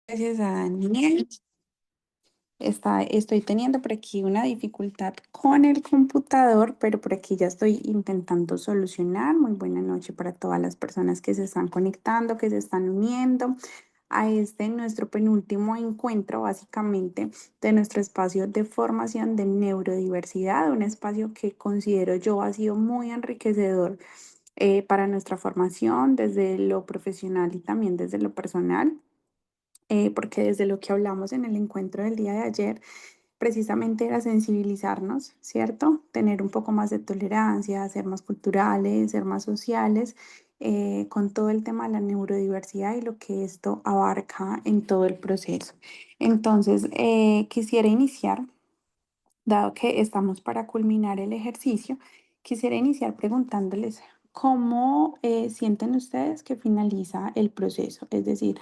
Gracias a Daniel. Estoy teniendo por aquí una dificultad con el computador, pero por aquí ya estoy intentando solucionar. Muy buena noche para todas las personas que se están conectando, que se están uniendo a nuestro penúltimo encuentro, básicamente, de nuestro espacio de formación de neurodiversidad, un espacio que considero yo ha sido muy enriquecedor para nuestra formación desde lo profesional y también desde lo personal, porque desde lo que hablamos en el encuentro del día de ayer, precisamente era sensibilizarnos, ¿cierto? Tener un poco más de tolerancia, ser más culturales, ser más sociales, con todo el tema de la neurodiversidad y lo que esto abarca en todo el proceso. Entonces, quisiera iniciar, dado que estamos para culminar el ejercicio, quisiera iniciar preguntándoles cómo sienten ustedes que finaliza el proceso, es decir,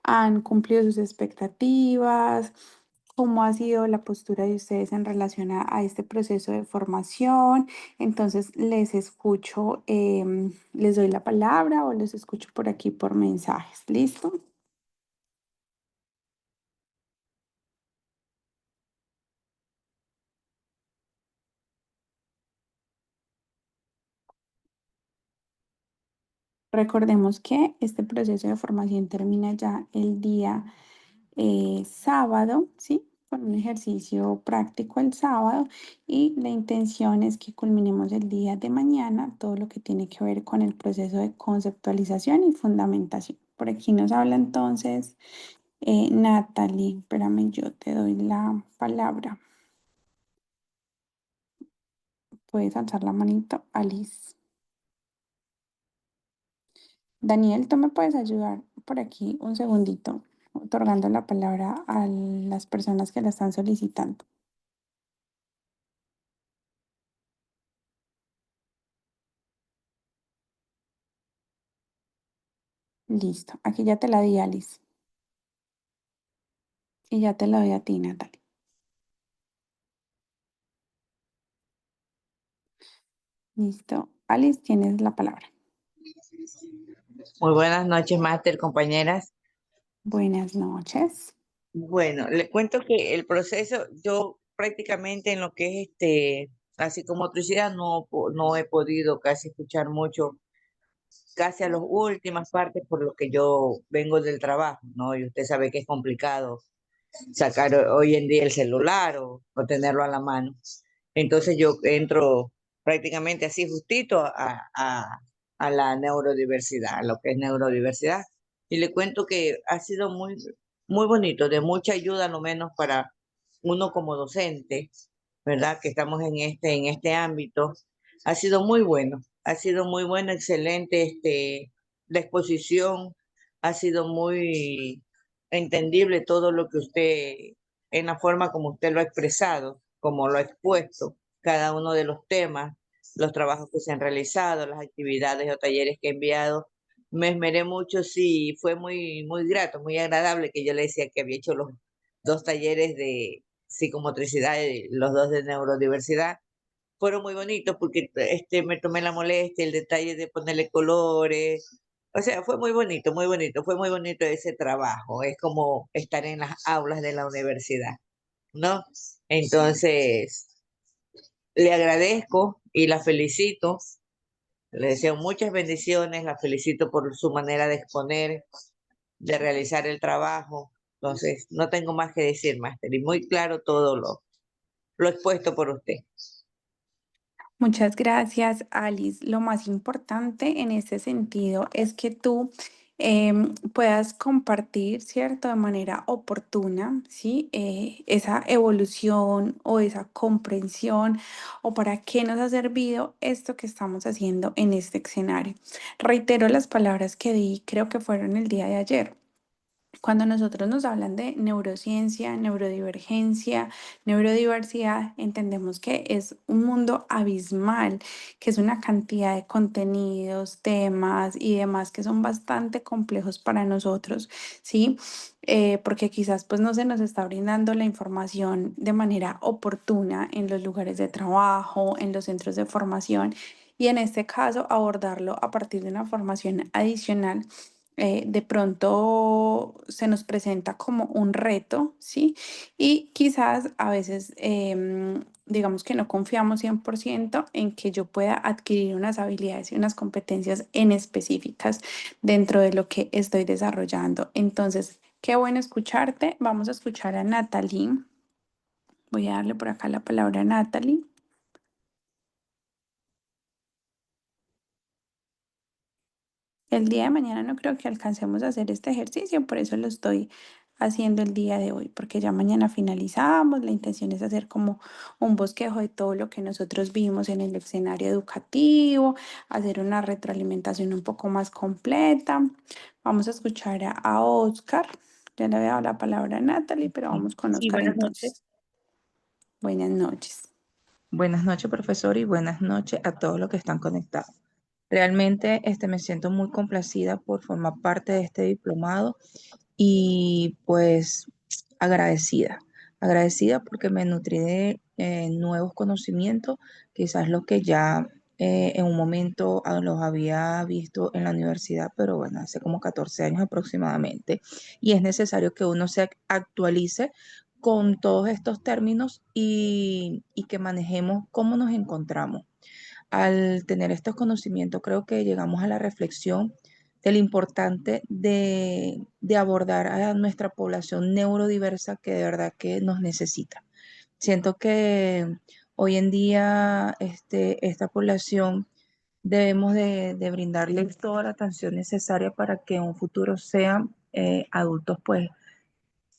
¿han cumplido sus expectativas? ¿Cómo ha sido la postura de ustedes en relación a este proceso de formación? Entonces, les escucho, les doy la palabra o les escucho por aquí por mensajes. ¿Listo? Recordemos que este proceso de formación termina ya el día sábado, ¿sí? Con un ejercicio práctico el sábado y la intención es que culminemos el día de mañana todo lo que tiene que ver con el proceso de conceptualización y fundamentación. Por aquí nos habla entonces Natalie, espérame, yo te doy la palabra. Puedes alzar la manito, Alice. Daniel, ¿tú me puedes ayudar por aquí un segundito, otorgando la palabra a las personas que la están solicitando? Listo, aquí ya te la di, Alice. Y ya te la doy a ti, Natalie. Listo. Alice, tienes la palabra. Muy buenas noches, máster, compañeras. Buenas noches. Bueno, le cuento que el proceso, yo prácticamente en lo que es la psicomotricidad no he podido casi escuchar mucho, casi a las últimas partes por lo que yo vengo del trabajo, ¿no? Y usted sabe que es complicado sacar hoy en día el celular o tenerlo a la mano. Entonces yo entro prácticamente así justito a la neurodiversidad, a lo que es neurodiversidad. Y le cuento que ha sido muy bonito, de mucha ayuda, lo menos para uno como docente, ¿verdad? Que estamos en este ámbito. Ha sido muy bueno, excelente la exposición, ha sido muy entendible todo lo que usted, en la forma como usted lo ha expresado, como lo ha expuesto, cada uno de los temas, los trabajos que se han realizado, las actividades o talleres que he enviado. Me esmeré mucho, sí, fue muy grato, muy agradable que yo le decía que había hecho los dos talleres de psicomotricidad y los dos de neurodiversidad. Fueron muy bonitos porque me tomé la molestia, el detalle de ponerle colores. O sea, fue muy bonito ese trabajo. Es como estar en las aulas de la universidad, ¿no? Entonces, le agradezco y la felicito. Le deseo muchas bendiciones, la felicito por su manera de exponer, de realizar el trabajo. Entonces, no tengo más que decir, máster, y muy claro todo lo expuesto por usted. Muchas gracias, Alice. Lo más importante en este sentido es que tú puedas compartir, ¿cierto? De manera oportuna, ¿sí? Esa evolución o esa comprensión o para qué nos ha servido esto que estamos haciendo en este escenario. Reitero las palabras que di, creo que fueron el día de ayer. Cuando nosotros nos hablan de neurociencia, neurodivergencia, neurodiversidad, entendemos que es un mundo abismal, que es una cantidad de contenidos, temas y demás que son bastante complejos para nosotros, ¿sí? Porque quizás pues no se nos está brindando la información de manera oportuna en los lugares de trabajo, en los centros de formación y en este caso abordarlo a partir de una formación adicional de pronto se nos presenta como un reto, ¿sí? Y quizás a veces, digamos que no confiamos 100% en que yo pueda adquirir unas habilidades y unas competencias en específicas dentro de lo que estoy desarrollando. Entonces, qué bueno escucharte. Vamos a escuchar a Natalie. Voy a darle por acá la palabra a Natalie. El día de mañana no creo que alcancemos a hacer este ejercicio, por eso lo estoy haciendo el día de hoy, porque ya mañana finalizamos. La intención es hacer como un bosquejo de todo lo que nosotros vimos en el escenario educativo, hacer una retroalimentación un poco más completa. Vamos a escuchar a Oscar. Ya le había dado la palabra a Natalie, pero Sí, vamos con sí, Oscar buenas noches. entonces. Buenas noches. Buenas noches, profesor, y buenas noches a todos los que están conectados. Realmente me siento muy complacida por formar parte de este diplomado y pues agradecida, agradecida porque me nutrí de nuevos conocimientos, quizás los que ya en un momento los había visto en la universidad, pero bueno, hace como 14 años aproximadamente, y es necesario que uno se actualice con todos estos términos y que manejemos cómo nos encontramos. Al tener estos conocimientos, creo que llegamos a la reflexión de lo importante de abordar a nuestra población neurodiversa que de verdad que nos necesita. Siento que hoy en día esta población debemos de brindarles toda la atención necesaria para que en un futuro sean adultos pues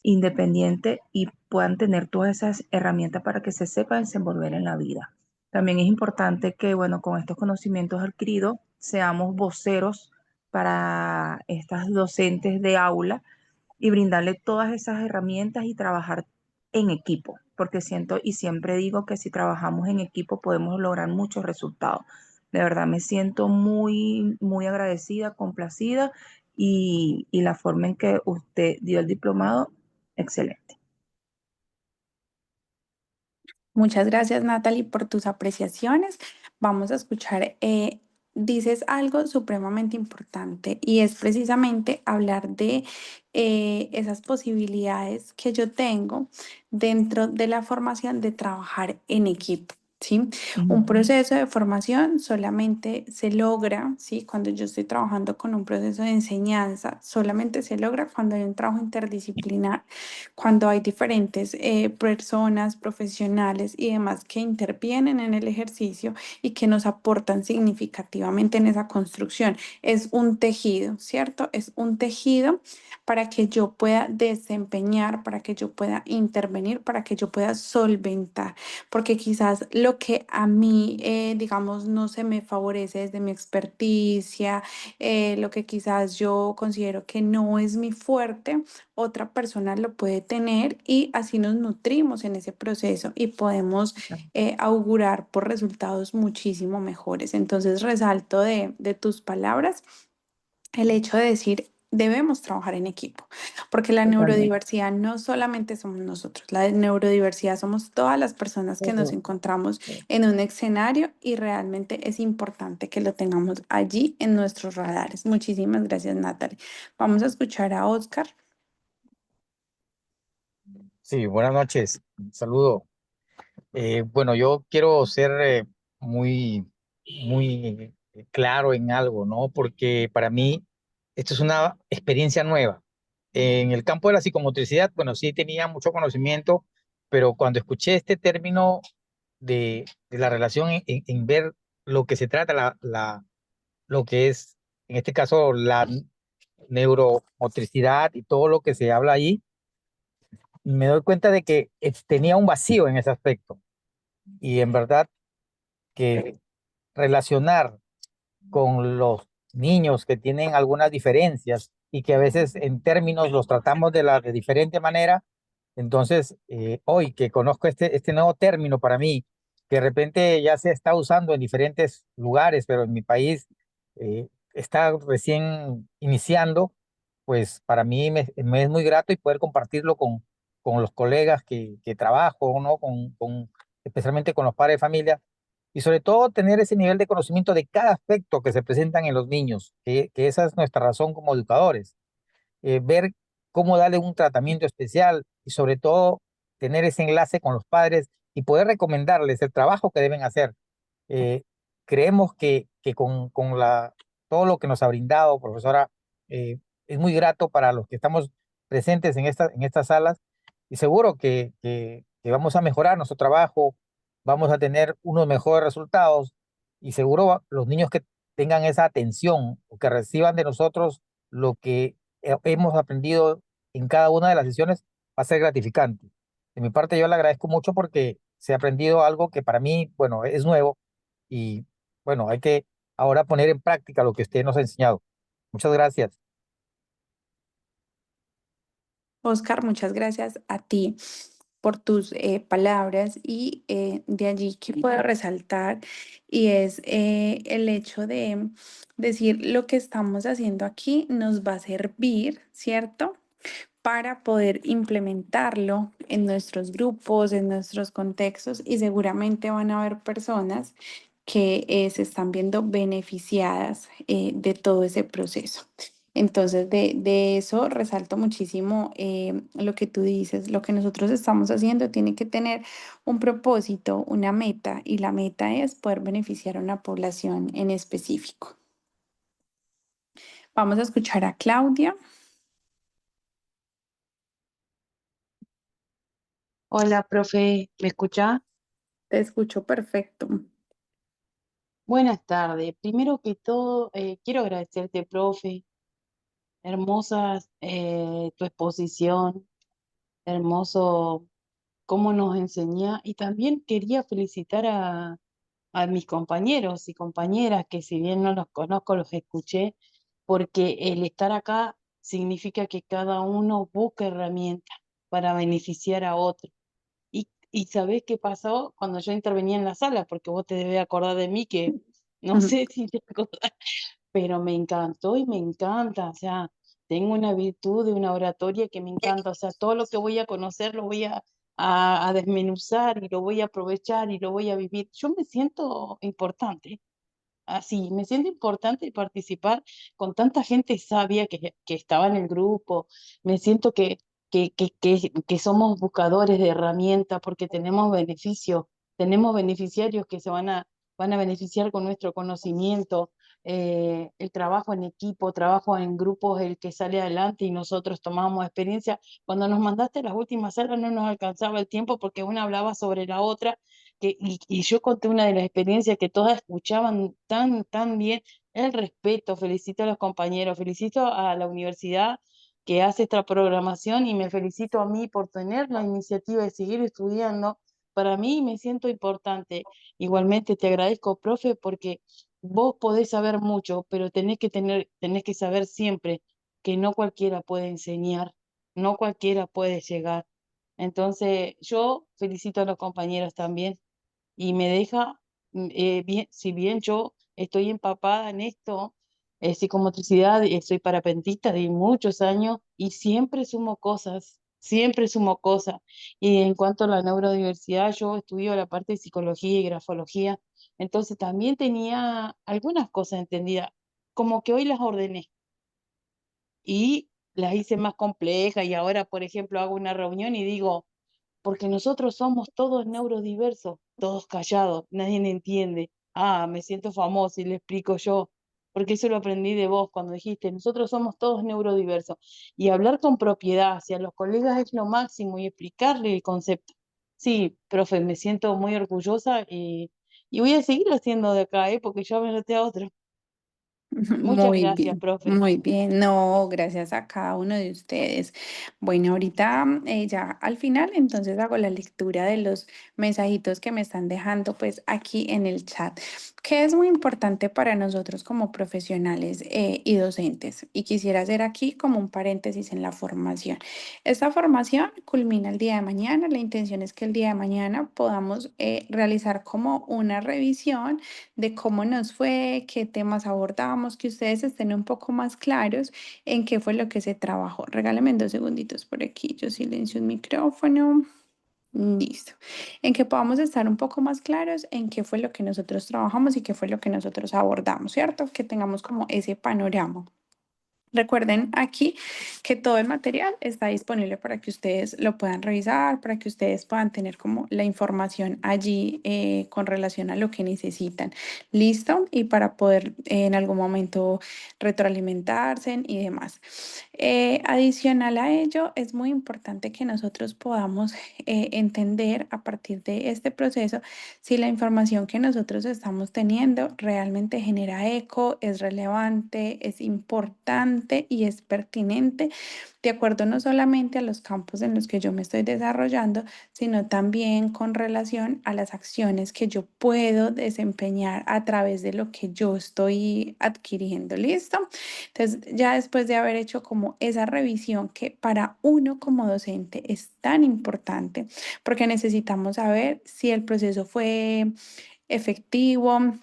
independiente y puedan tener todas esas herramientas para que se sepan desenvolver en la vida. También es importante que, bueno, con estos conocimientos adquiridos, seamos voceros para estas docentes de aula y brindarle todas esas herramientas y trabajar en equipo, porque siento y siempre digo que si trabajamos en equipo podemos lograr muchos resultados. De verdad me siento muy, muy agradecida, complacida y la forma en que usted dio el diplomado, excelente. Muchas gracias, Natalie, por tus apreciaciones. Vamos a escuchar, dices algo supremamente importante y es precisamente hablar de esas posibilidades que yo tengo dentro de la formación de trabajar en equipo. ¿Sí? Un Ujú. proceso de formación solamente se logra, ¿sí? Cuando yo estoy trabajando con un proceso de enseñanza, solamente se logra cuando hay un trabajo interdisciplinar, cuando hay diferentes personas, profesionales y demás que intervienen en el ejercicio y que nos aportan significativamente en esa construcción. Es un tejido, ¿cierto? Es un tejido para que yo pueda desempeñar, para que yo pueda intervenir, para que yo pueda solventar, porque quizás lo que a mí, digamos, no se me favorece desde mi experticia, lo que quizás yo considero que no es mi fuerte, otra persona lo puede tener y así nos nutrimos en ese proceso y podemos augurar por resultados muchísimo mejores. Entonces resalto de tus palabras el hecho de decir, debemos trabajar en equipo, porque la Totalmente. neurodiversidad no solamente somos nosotros, la neurodiversidad somos todas las personas que nos Correcto. encontramos en un escenario y realmente es importante que lo tengamos allí en nuestros radares. Muchísimas gracias, Natalie. Vamos a escuchar a Oscar. Sí, buenas noches. Un saludo. Bueno, yo quiero ser muy claro en algo, ¿no? Porque para mí esto es una experiencia nueva. En el campo de la psicomotricidad, bueno, sí tenía mucho conocimiento, pero cuando escuché este término de la relación en ver lo que se trata, lo que es, en este caso, la neuromotricidad y todo lo que se habla ahí, me doy cuenta de que tenía un vacío en ese aspecto. Y en verdad que relacionar con los niños que tienen algunas diferencias y que a veces en términos los tratamos de diferente manera, entonces hoy que conozco este nuevo término para mí, que de repente ya se está usando en diferentes lugares, pero en mi país está recién iniciando, pues para mí me es muy grato y poder compartirlo con los colegas que trabajo, ¿no? Especialmente con los padres de familia, y sobre todo tener ese nivel de conocimiento de cada aspecto que se presentan en los niños, que esa es nuestra razón como educadores. Ver cómo darle un tratamiento especial y sobre todo tener ese enlace con los padres y poder recomendarles el trabajo que deben hacer. Eh, Creemos que todo lo que nos ha brindado, profesora, eh, es muy grato para los que estamos presentes en estas salas y seguro que vamos a mejorar nuestro trabajo, vamos a tener unos mejores resultados y seguro los niños que tengan esa atención o que reciban de nosotros lo que hemos aprendido en cada una de las sesiones va a ser gratificante. De mi parte, yo le agradezco mucho porque se ha aprendido algo que para mí, bueno, es nuevo y bueno, hay que ahora poner en práctica lo que usted nos ha enseñado. Muchas gracias. Oscar, muchas gracias a ti por tus palabras y de allí que puedo resaltar y es el hecho de decir lo que estamos haciendo aquí nos va a servir, ¿cierto? Para poder implementarlo en nuestros grupos, en nuestros contextos y seguramente van a haber personas que se están viendo beneficiadas de todo ese proceso. Entonces, de eso resalto muchísimo lo que tú dices, lo que nosotros estamos haciendo tiene que tener un propósito, una meta, y la meta es poder beneficiar a una población en específico. Vamos a escuchar a Claudia. Hola, profe, ¿me escucha? Te escucho perfecto. Buenas tardes. Primero que todo, quiero agradecerte, profe. Hermosa tu exposición, hermoso cómo nos enseña. Y también quería felicitar a mis compañeros y compañeras, que si bien no los conozco, los escuché, porque el estar acá significa que cada uno busca herramientas para beneficiar a otro. Y ¿sabés qué pasó cuando yo intervenía en la sala? Porque vos te debes acordar de mí, que no Ujú. sé si te acordás, pero me encantó y me encanta. O sea, tengo una virtud de una oratoria que me encanta. O sea, todo lo que voy a conocer lo voy a desmenuzar y lo voy a aprovechar y lo voy a vivir. Yo me siento importante. Así, me siento importante participar con tanta gente sabia que estaba en el grupo. Me siento que somos buscadores de herramientas porque tenemos beneficiarios que van a beneficiar con nuestro conocimiento. El trabajo en equipo, trabajo en grupos, el que sale adelante y nosotros tomamos experiencia. Cuando nos mandaste las últimas salas no nos alcanzaba el tiempo porque una hablaba sobre la otra y yo conté una de las experiencias que todas escuchaban tan bien. El respeto, felicito a los compañeros, felicito a la universidad que hace esta programación y me felicito a mí por tener la iniciativa de seguir estudiando. Para mí me siento importante. Igualmente te agradezco, profe, porque vos podés saber mucho, pero tenés que saber siempre que no cualquiera puede enseñar, no cualquiera puede llegar. Entonces, yo felicito a los compañeros también y me deja, bien, si bien yo estoy empapada en esto, psicomotricidad, soy parapentista de muchos años y siempre sumo cosas. Y en cuanto a la neurodiversidad, yo estudio la parte de psicología y grafología, entonces también tenía algunas cosas entendidas, como que hoy las ordené y las hice más complejas y ahora, por ejemplo, hago una reunión y digo, porque nosotros somos todos neurodiversos, todos callados, nadie me entiende. Ah, me siento famoso y le explico yo, porque eso lo aprendí de vos cuando dijiste, nosotros somos todos neurodiversos. Y hablar con propiedad hacia los colegas es lo máximo y explicarle el concepto. Sí, profe, me siento muy orgullosa y voy a seguir haciendo de acá, porque ya me noté a otro. Muchas Muy gracias, bien, profe. muy bien. No, gracias a cada uno de ustedes. Bueno, ahorita ya al final, entonces hago la lectura de los mensajitos que me están dejando pues aquí en el chat, que es muy importante para nosotros como profesionales y docentes. Y quisiera hacer aquí como un paréntesis en la formación. Esta formación culmina el día de mañana. La intención es que el día de mañana podamos realizar como una revisión de cómo nos fue, qué temas abordamos, que ustedes estén un poco más claros en qué fue lo que se trabajó. Regálame 2 segunditos por aquí, yo silencio el micrófono. Listo. En que podamos estar un poco más claros en qué fue lo que nosotros trabajamos y qué fue lo que nosotros abordamos, ¿cierto? Que tengamos como ese panorama. Recuerden aquí que todo el material está disponible para que ustedes lo puedan revisar, para que ustedes puedan tener como la información allí con relación a lo que necesitan. ¿Listo? Y para poder en algún momento retroalimentarse y demás. Adicional a ello, es muy importante que nosotros podamos entender a partir de este proceso si la información que nosotros estamos teniendo realmente genera eco, es relevante, es importante y es pertinente, de acuerdo no solamente a los campos en los que yo me estoy desarrollando, sino también con relación a las acciones que yo puedo desempeñar a través de lo que yo estoy adquiriendo. ¿Listo? Entonces, ya después de haber hecho como esa revisión que para uno como docente es tan importante, porque necesitamos saber si el proceso fue efectivo,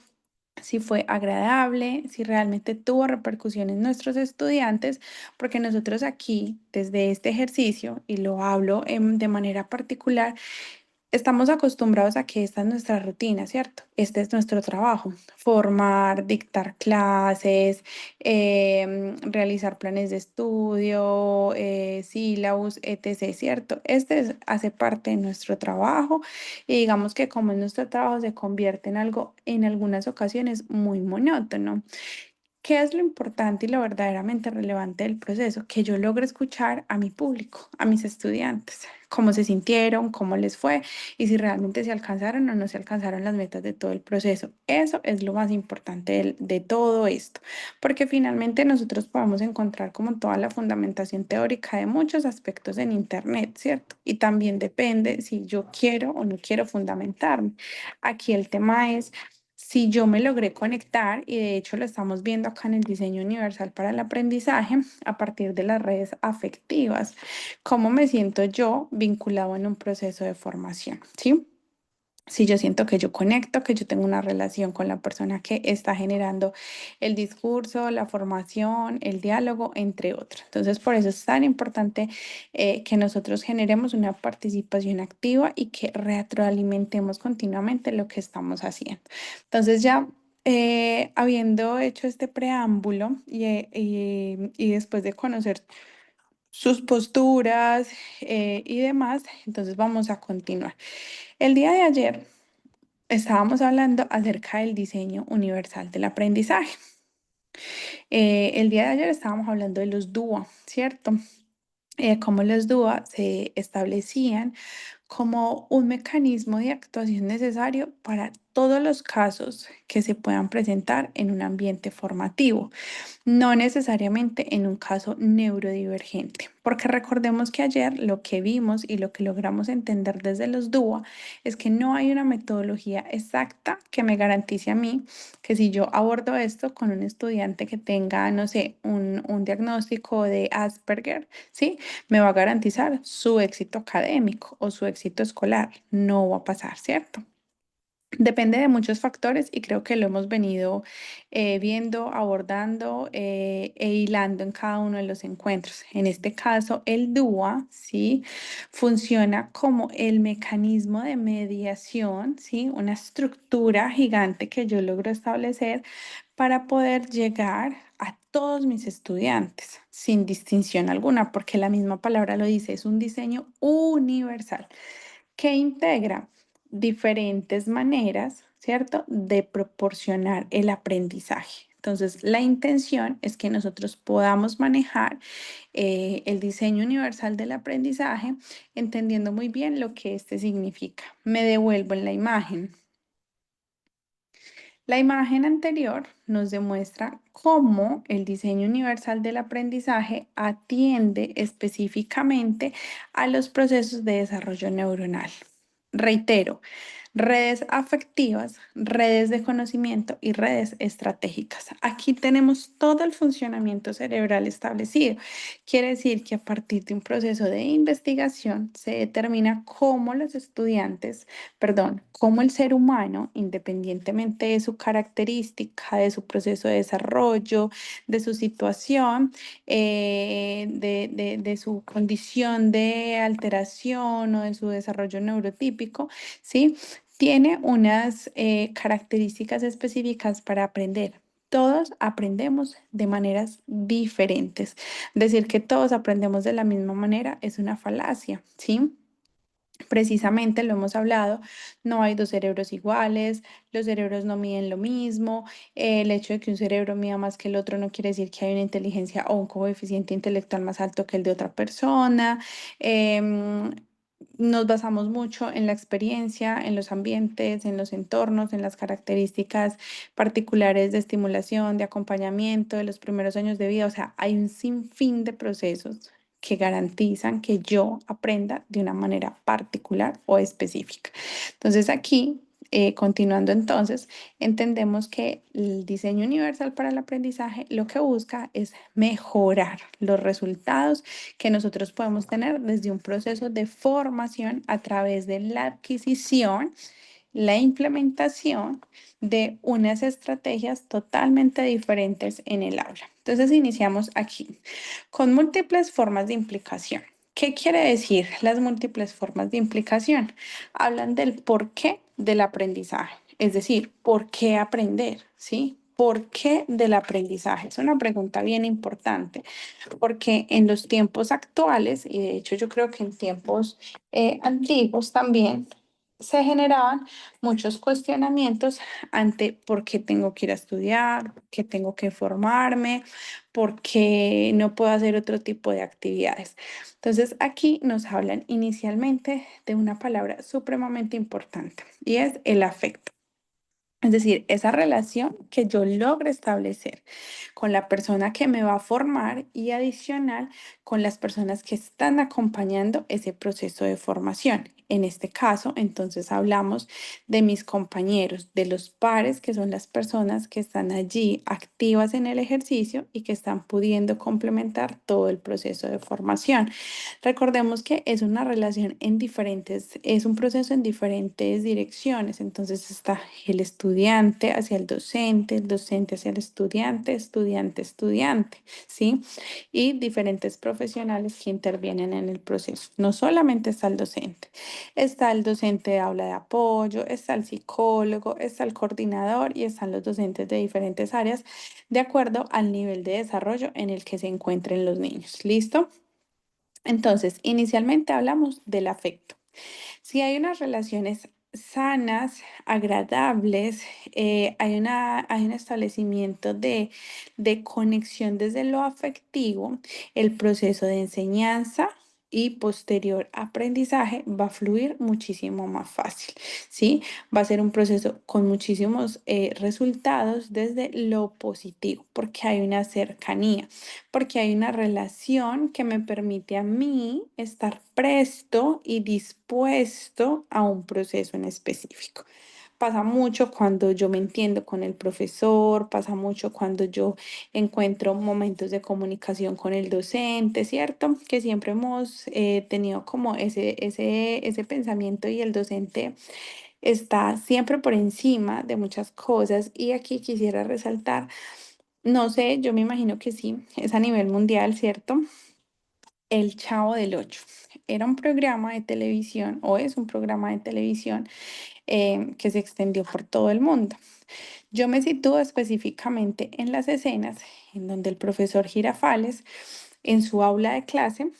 si fue agradable, si realmente tuvo repercusión en nuestros estudiantes, porque nosotros aquí, desde este ejercicio, y lo hablo de manera particular, estamos acostumbrados a que esta es nuestra rutina, ¿cierto? Este es nuestro trabajo, formar, dictar clases, realizar planes de estudio, sílabus, etc., ¿cierto? Hace parte de nuestro trabajo y digamos que como es nuestro trabajo se convierte en algo en algunas ocasiones muy monótono. ¿Qué es lo importante y lo verdaderamente relevante del proceso? Que yo logre escuchar a mi público, a mis estudiantes, cómo se sintieron, cómo les fue y si realmente se alcanzaron o no se alcanzaron las metas de todo el proceso. Eso es lo más importante de todo esto, porque finalmente nosotros podemos encontrar como toda la fundamentación teórica de muchos aspectos en Internet, ¿cierto? Y también depende si yo quiero o no quiero fundamentarme. Aquí el tema es si yo me logré conectar, y de hecho lo estamos viendo acá en el diseño universal para el aprendizaje, a partir de las redes afectivas, cómo me siento yo vinculado en un proceso de formación, ¿sí? Si yo siento que yo conecto, que yo tengo una relación con la persona que está generando el discurso, la formación, el diálogo, entre otros. Entonces, por eso es tan importante que nosotros generemos una participación activa y que retroalimentemos continuamente lo que estamos haciendo. Entonces, ya habiendo hecho este preámbulo y después de conocer sus posturas y demás, entonces vamos a continuar. El día de ayer estábamos hablando acerca del diseño universal del aprendizaje. El día de ayer estábamos hablando de los DUA, ¿cierto? Cómo los DUA se establecían como un mecanismo de actuación necesario para todos los casos que se puedan presentar en un ambiente formativo. No necesariamente en un caso neurodivergente, porque recordemos que ayer lo que vimos y lo que logramos entender desde los DUA es que no hay una metodología exacta que me garantice a mí que si yo abordo esto con un estudiante que tenga, no sé, un diagnóstico de Asperger, ¿sí? Me va a garantizar su éxito académico o su éxito escolar. No va a pasar, ¿cierto? Depende de muchos factores y creo que lo hemos venido viendo, abordando e hilando en cada uno de los encuentros. En este caso, el DUA, ¿sí? Funciona como el mecanismo de mediación, ¿sí? Una estructura gigante que yo logro establecer para poder llegar a todos mis estudiantes, sin distinción alguna, porque la misma palabra lo dice, es un diseño universal que integra diferentes maneras, ¿cierto?, de proporcionar el aprendizaje. Entonces, la intención es que nosotros podamos manejar el diseño universal del aprendizaje, entendiendo muy bien lo que este significa. Me devuelvo en la imagen. La imagen anterior nos demuestra cómo el diseño universal del aprendizaje atiende específicamente a los procesos de desarrollo neuronal. Reitero, redes afectivas, redes de conocimiento y redes estratégicas. Aquí tenemos todo el funcionamiento cerebral establecido. Quiere decir que a partir de un proceso de investigación se determina cómo los estudiantes, cómo el ser humano, independientemente de su característica, de su proceso de desarrollo, de su situación, de su condición de alteración o de su desarrollo neurotípico, ¿sí? Tiene unas características específicas para aprender. Todos aprendemos de maneras diferentes. Decir que todos aprendemos de la misma manera es una falacia, ¿sí? Precisamente lo hemos hablado, no hay dos cerebros iguales, los cerebros no miden lo mismo, el hecho de que un cerebro mida más que el otro no quiere decir que hay una inteligencia o un coeficiente intelectual más alto que el de otra persona. em, Nos basamos mucho en la experiencia, en los ambientes, en los entornos, en las características particulares de estimulación, de acompañamiento de los primeros años de vida. O sea, hay un sinfín de procesos que garantizan que yo aprenda de una manera particular o específica. Entonces aquí, continuando entonces, entendemos que el diseño universal para el aprendizaje lo que busca es mejorar los resultados que nosotros podemos tener desde un proceso de formación a través de la adquisición, la implementación de unas estrategias totalmente diferentes en el aula. Entonces iniciamos aquí con múltiples formas de implicación. ¿Qué quiere decir las múltiples formas de implicación? Hablan del porqué del aprendizaje, es decir, ¿por qué aprender? ¿Sí? ¿Por qué del aprendizaje? Es una pregunta bien importante porque en los tiempos actuales, y de hecho yo creo que en tiempos antiguos también, se generaban muchos cuestionamientos ante por qué tengo que ir a estudiar, por qué tengo que formarme, por qué no puedo hacer otro tipo de actividades. Entonces aquí nos hablan inicialmente de una palabra supremamente importante y es el afecto. Es decir, esa relación que yo logro establecer con la persona que me va a formar y adicional con las personas que están acompañando ese proceso de formación. En este caso, entonces hablamos de mis compañeros, de los pares, que son las personas que están allí activas en el ejercicio y que están pudiendo complementar todo el proceso de formación. Recordemos que es una relación en diferentes, es un proceso en diferentes direcciones. Entonces está el estudiante hacia el docente hacia el estudiante, estudiante, estudiante, ¿sí? Y diferentes profesionales que intervienen en el proceso. No solamente está el docente de aula de apoyo, está el psicólogo, está el coordinador y están los docentes de diferentes áreas de acuerdo al nivel de desarrollo en el que se encuentren los niños. ¿Listo? Entonces, inicialmente hablamos del afecto. Si hay unas relaciones sanas, agradables, hay un establecimiento de conexión desde lo afectivo, el proceso de enseñanza y posterior aprendizaje va a fluir muchísimo más fácil, ¿sí? Va a ser un proceso con muchísimos resultados desde lo positivo, porque hay una cercanía, porque hay una relación que me permite a mí estar presto y dispuesto a un proceso en específico. Pasa mucho cuando yo me entiendo con el profesor, pasa mucho cuando yo encuentro momentos de comunicación con el docente, ¿cierto? Que siempre hemos tenido como ese pensamiento y el docente está siempre por encima de muchas cosas y aquí quisiera resaltar, no sé, yo me imagino que sí, es a nivel mundial, ¿cierto? El Chavo del Ocho. Era un programa de televisión o es un programa de televisión que se extendió por todo el mundo. Yo me sitúo específicamente en las escenas en donde el profesor Girafales en su aula de clase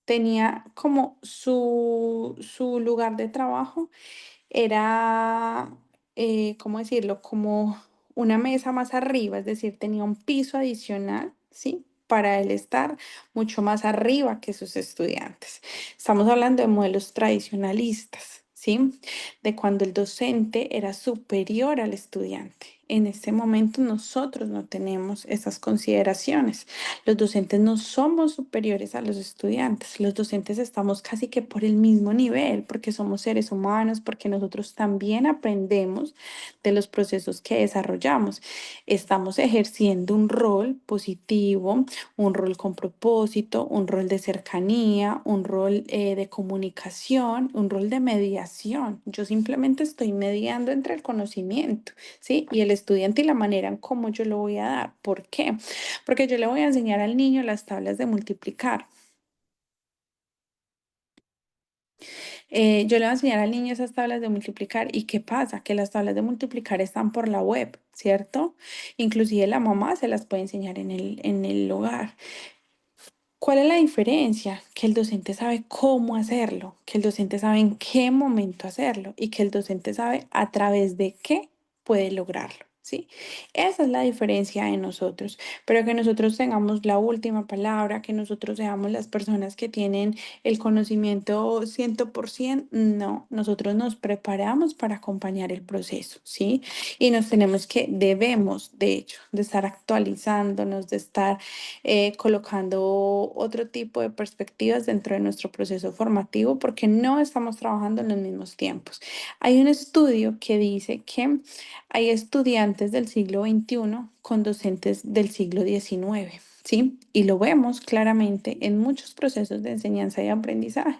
tenía como su lugar de trabajo era, ¿cómo decirlo? Como una mesa más arriba, es decir, tenía un piso adicional, ¿sí? Para él estar mucho más arriba que sus estudiantes. Estamos hablando de modelos tradicionalistas, ¿sí? De cuando el docente era superior al estudiante. en este momento nosotros no tenemos esas consideraciones. Los docentes no somos superiores a los estudiantes. Los docentes estamos casi que por el mismo nivel, porque somos seres humanos, porque nosotros también aprendemos de los procesos que desarrollamos. Estamos ejerciendo un rol positivo, un rol con propósito, un rol de cercanía, un rol de comunicación, un rol de mediación. Yo simplemente estoy mediando entre el conocimiento, ¿sí? Y el estudiante y la manera en cómo yo lo voy a dar. ¿Por qué? Porque yo le voy a enseñar al niño las tablas de multiplicar. Yo le voy a enseñar al niño esas tablas de multiplicar. ¿Y qué pasa? Que las tablas de multiplicar están por la web, ¿cierto? Inclusive la mamá se las puede enseñar en el hogar. ¿Cuál es la diferencia? Que el docente sabe cómo hacerlo, que el docente sabe en qué momento hacerlo y que el docente sabe a través de qué puede lograrlo, ¿sí? Esa es la diferencia de nosotros, pero que nosotros tengamos la última palabra, que nosotros seamos las personas que tienen el conocimiento 100%, no, nosotros nos preparamos para acompañar el proceso, ¿sí? Y nos debemos, de hecho, de estar actualizándonos, de estar colocando otro tipo de perspectivas dentro de nuestro proceso formativo porque no estamos trabajando en los mismos tiempos. Hay un estudio que dice que hay estudiantes del siglo XXI con docentes del siglo XIX. ¿Sí? Y lo vemos claramente en muchos procesos de enseñanza y aprendizaje.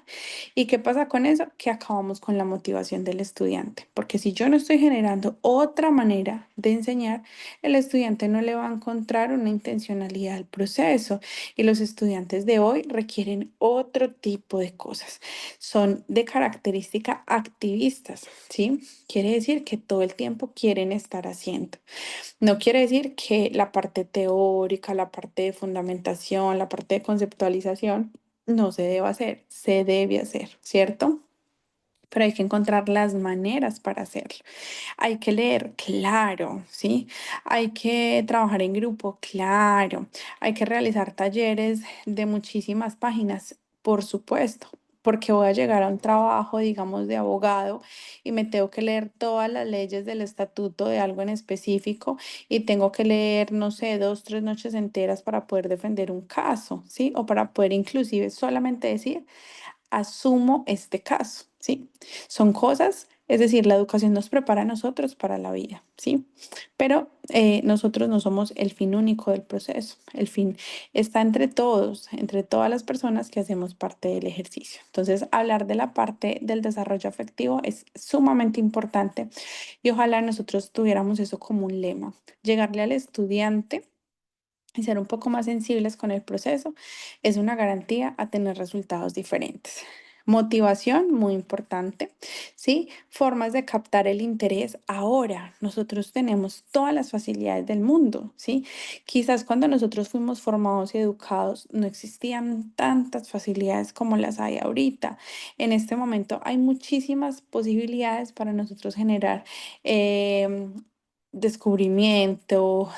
¿Y qué pasa con eso? Que acabamos con la motivación del estudiante, porque si yo no estoy generando otra manera de enseñar, el estudiante no le va a encontrar una intencionalidad al proceso y los estudiantes de hoy requieren otro tipo de cosas. Son de característica activistas, ¿sí? Quiere decir que todo el tiempo quieren estar haciendo. No quiere decir que la parte teórica, la parte de fundamentación, la parte de conceptualización no se deba hacer, se debe hacer, ¿cierto? Pero hay que encontrar las maneras para hacerlo. Hay que leer, claro, ¿sí? Hay que trabajar en grupo, claro. Hay que realizar talleres de muchísimas páginas, por supuesto, porque voy a llegar a un trabajo, digamos, de abogado y me tengo que leer todas las leyes del estatuto de algo en específico y tengo que leer, no sé, 2, 3 noches enteras para poder defender un caso, ¿sí? O para poder inclusive solamente decir asumo este caso, ¿sí? Son cosas, es decir, la educación nos prepara a nosotros para la vida, ¿sí? Pero nosotros no somos el fin único del proceso. El fin está entre todos, entre todas las personas que hacemos parte del ejercicio. Entonces, hablar de la parte del desarrollo afectivo es sumamente importante y ojalá nosotros tuviéramos eso como un lema, llegarle al estudiante y ser un poco más sensibles con el proceso es una garantía a tener resultados diferentes. Motivación, muy importante, ¿sí? Formas de captar el interés. Ahora nosotros tenemos todas las facilidades del mundo, ¿sí? Quizás cuando nosotros fuimos formados y educados no existían tantas facilidades como las hay ahorita. En este momento hay muchísimas posibilidades para nosotros generar descubrimiento,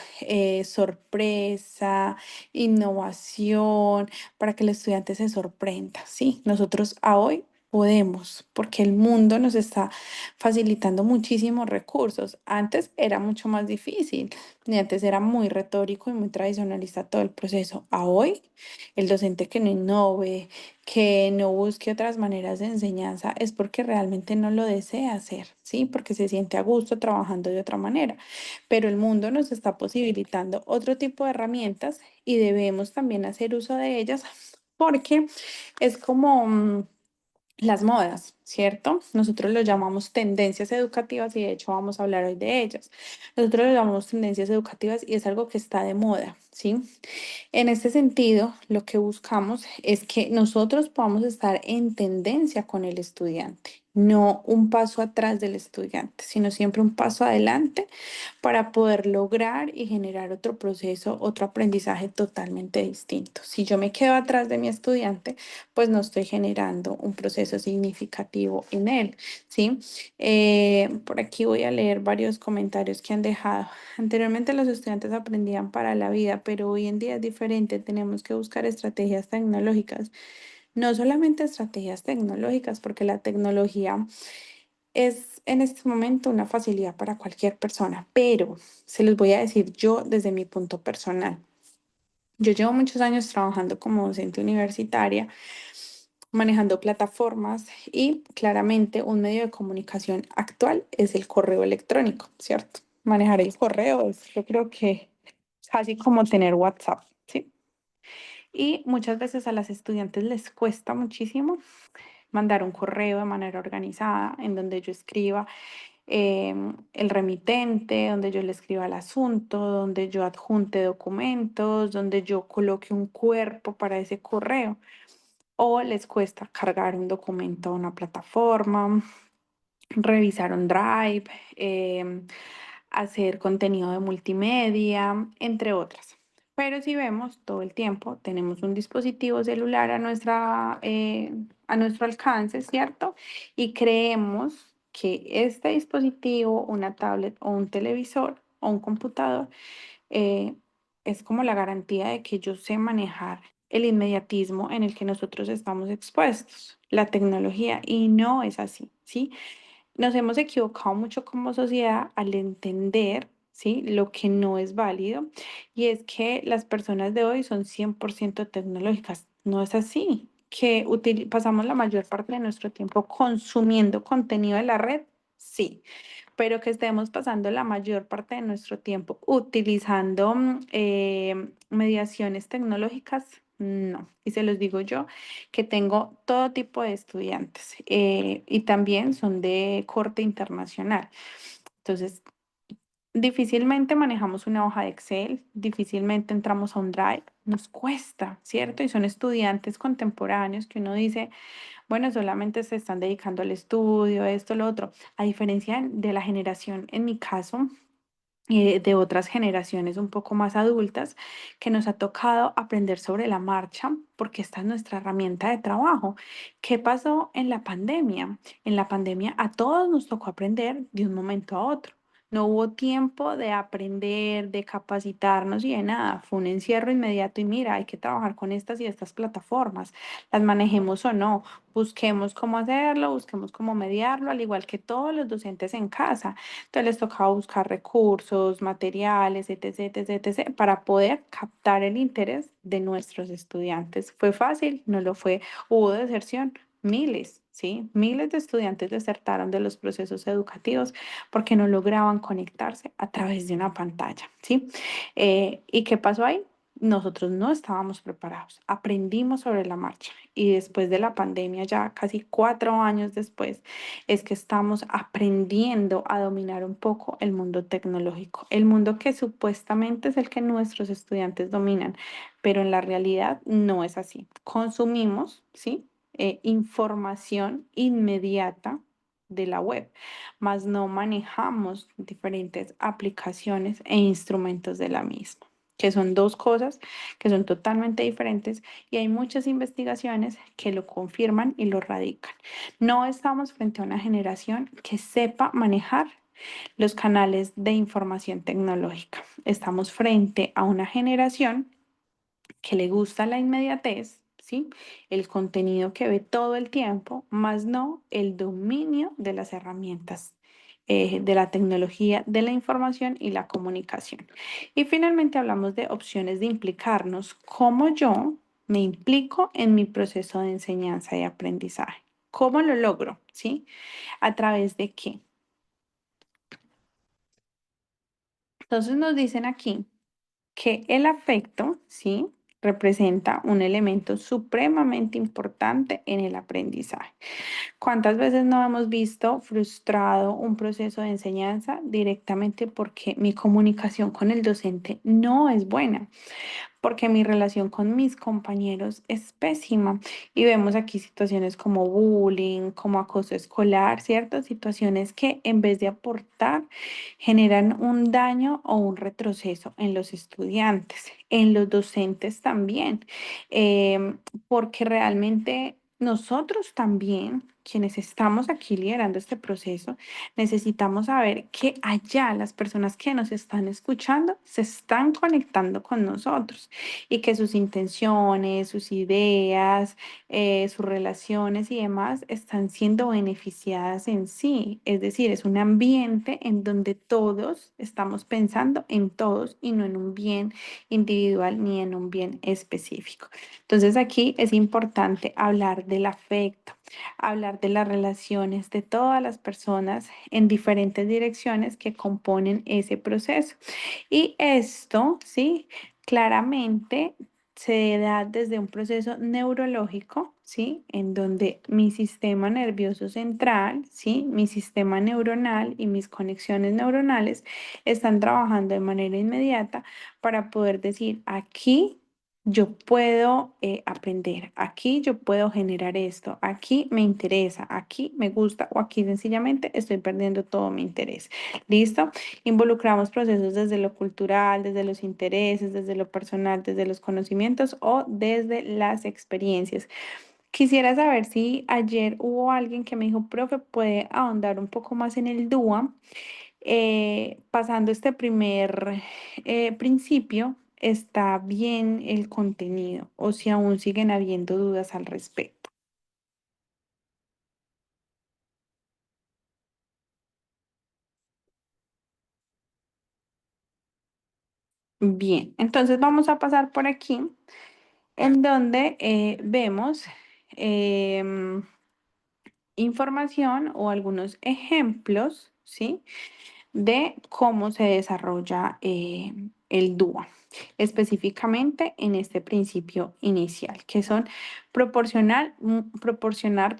sorpresa, innovación, para que el estudiante se sorprenda. Sí, nosotros a hoy podemos, porque el mundo nos está facilitando muchísimos recursos. Antes era mucho más difícil, y antes era muy retórico y muy tradicionalista todo el proceso. A hoy, el docente que no innove, que no busque otras maneras de enseñanza, es porque realmente no lo desea hacer, ¿sí? Porque se siente a gusto trabajando de otra manera. Pero el mundo nos está posibilitando otro tipo de herramientas y debemos también hacer uso de ellas porque es como las modas, ¿cierto? Nosotros lo llamamos tendencias educativas y de hecho vamos a hablar hoy de ellas. Nosotros lo llamamos tendencias educativas y es algo que está de moda, ¿sí? En este sentido, lo que buscamos es que nosotros podamos estar en tendencia con el estudiante, no un paso atrás del estudiante, sino siempre un paso adelante para poder lograr y generar otro proceso, otro aprendizaje totalmente distinto. Si yo me quedo atrás de mi estudiante, pues no estoy generando un proceso significativo en él, ¿sí? Por aquí voy a leer varios comentarios que han dejado. Anteriormente los estudiantes aprendían para la vida, pero hoy en día es diferente. Tenemos que buscar estrategias tecnológicas. No solamente estrategias tecnológicas, porque la tecnología en este momento una facilidad para cualquier persona, pero se los voy a decir yo desde mi punto personal. Yo llevo muchos años trabajando como docente universitaria, manejando plataformas y claramente un medio de comunicación actual es el correo electrónico, ¿cierto? Manejar el correo es, yo creo que casi como tener WhatsApp, ¿sí? Y muchas veces a las estudiantes les cuesta muchísimo mandar un correo de manera organizada en donde yo escriba el remitente, donde yo le escriba el asunto, donde yo adjunte documentos, donde yo coloque un cuerpo para ese correo. O les cuesta cargar un documento a una plataforma, revisar un drive, hacer contenido de multimedia, entre otras. Pero si vemos todo el tiempo, tenemos un dispositivo celular a nuestro alcance, ¿cierto? Y creemos que este dispositivo, una tablet o un televisor o un computador, eh, es como la garantía de que yo sé manejar el inmediatismo en el que nosotros estamos expuestos, la tecnología, y no es así, ¿sí? Nos hemos equivocado mucho como sociedad al entender, ¿sí? Lo que no es válido, y es que las personas de hoy son 100% tecnológicas. No es así, que pasamos la mayor parte de nuestro tiempo consumiendo contenido de la red, sí, pero que estemos pasando la mayor parte de nuestro tiempo utilizando mediaciones tecnológicas, no. Y se los digo yo, que tengo todo tipo de estudiantes y también son de corte internacional. Entonces, difícilmente manejamos una hoja de Excel, difícilmente entramos a un Drive, nos cuesta, ¿cierto? Y son estudiantes contemporáneos que uno dice, bueno, solamente se están dedicando al estudio, esto, lo otro. A diferencia de la generación, en mi caso, y de otras generaciones un poco más adultas, que nos ha tocado aprender sobre la marcha, porque esta es nuestra herramienta de trabajo. ¿Qué pasó en la pandemia? En la pandemia a todos nos tocó aprender de un momento a otro. No hubo tiempo de aprender, de capacitarnos y de nada. Fue un encierro inmediato y mira, hay que trabajar con estas y estas plataformas, las manejemos o no, busquemos cómo hacerlo, busquemos cómo mediarlo, al igual que todos los docentes en casa. Entonces les tocaba buscar recursos, materiales, etc., etc., etc., para poder captar el interés de nuestros estudiantes. ¿Fue fácil? No lo fue. Hubo deserción. Miles, ¿sí? Miles de estudiantes desertaron de los procesos educativos porque no lograban conectarse a través de una pantalla, ¿sí? ¿Y qué pasó ahí? Nosotros no estábamos preparados, aprendimos sobre la marcha y después de la pandemia, ya casi 4 años después, es que estamos aprendiendo a dominar un poco el mundo tecnológico, el mundo que supuestamente es el que nuestros estudiantes dominan, pero en la realidad no es así. Consumimos, ¿sí? Información inmediata de la web, mas no manejamos diferentes aplicaciones e instrumentos de la misma, que son dos cosas que son totalmente diferentes y hay muchas investigaciones que lo confirman y lo radican. No estamos frente a una generación que sepa manejar los canales de información tecnológica. Estamos frente a una generación que le gusta la inmediatez, ¿sí? El contenido que ve todo el tiempo, más no el dominio de las herramientas de la tecnología, de la información y la comunicación. Y finalmente hablamos de opciones de implicarnos, cómo yo me implico en mi proceso de enseñanza y aprendizaje. ¿Cómo lo logro? ¿Sí? ¿A través de qué? Entonces nos dicen aquí que el afecto, ¿sí? Representa un elemento supremamente importante en el aprendizaje. ¿Cuántas veces no hemos visto frustrado un proceso de enseñanza directamente porque mi comunicación con el docente no es buena? Porque mi relación con mis compañeros es pésima y vemos aquí situaciones como bullying, como acoso escolar, ¿cierto? Situaciones que en vez de aportar generan un daño o un retroceso en los estudiantes, en los docentes también, porque realmente nosotros también, quienes estamos aquí liderando este proceso, necesitamos saber que allá las personas que nos están escuchando se están conectando con nosotros y que sus intenciones, sus ideas, sus relaciones y demás están siendo beneficiadas en sí. Es decir, es un ambiente en donde todos estamos pensando en todos y no en un bien individual ni en un bien específico. Entonces aquí es importante hablar del afecto, hablar de las relaciones de todas las personas en diferentes direcciones que componen ese proceso. Y esto, ¿sí? Claramente se da desde un proceso neurológico, ¿sí? En donde mi sistema nervioso central, ¿sí? Mi sistema neuronal y mis conexiones neuronales están trabajando de manera inmediata para poder decir, aquí yo puedo aprender, aquí yo puedo generar esto, aquí me interesa, aquí me gusta o aquí sencillamente estoy perdiendo todo mi interés. ¿Listo? Involucramos procesos desde lo cultural, desde los intereses, desde lo personal, desde los conocimientos o desde las experiencias. Quisiera saber si ayer hubo alguien que me dijo, profe, puede ahondar un poco más en el DUA. Pasando este primer principio, ¿está bien el contenido o si aún siguen habiendo dudas al respecto? Bien, entonces vamos a pasar por aquí en donde vemos em, información o algunos ejemplos, ¿sí? De cómo se desarrolla el DUA, específicamente en este principio inicial, que son proporcionar,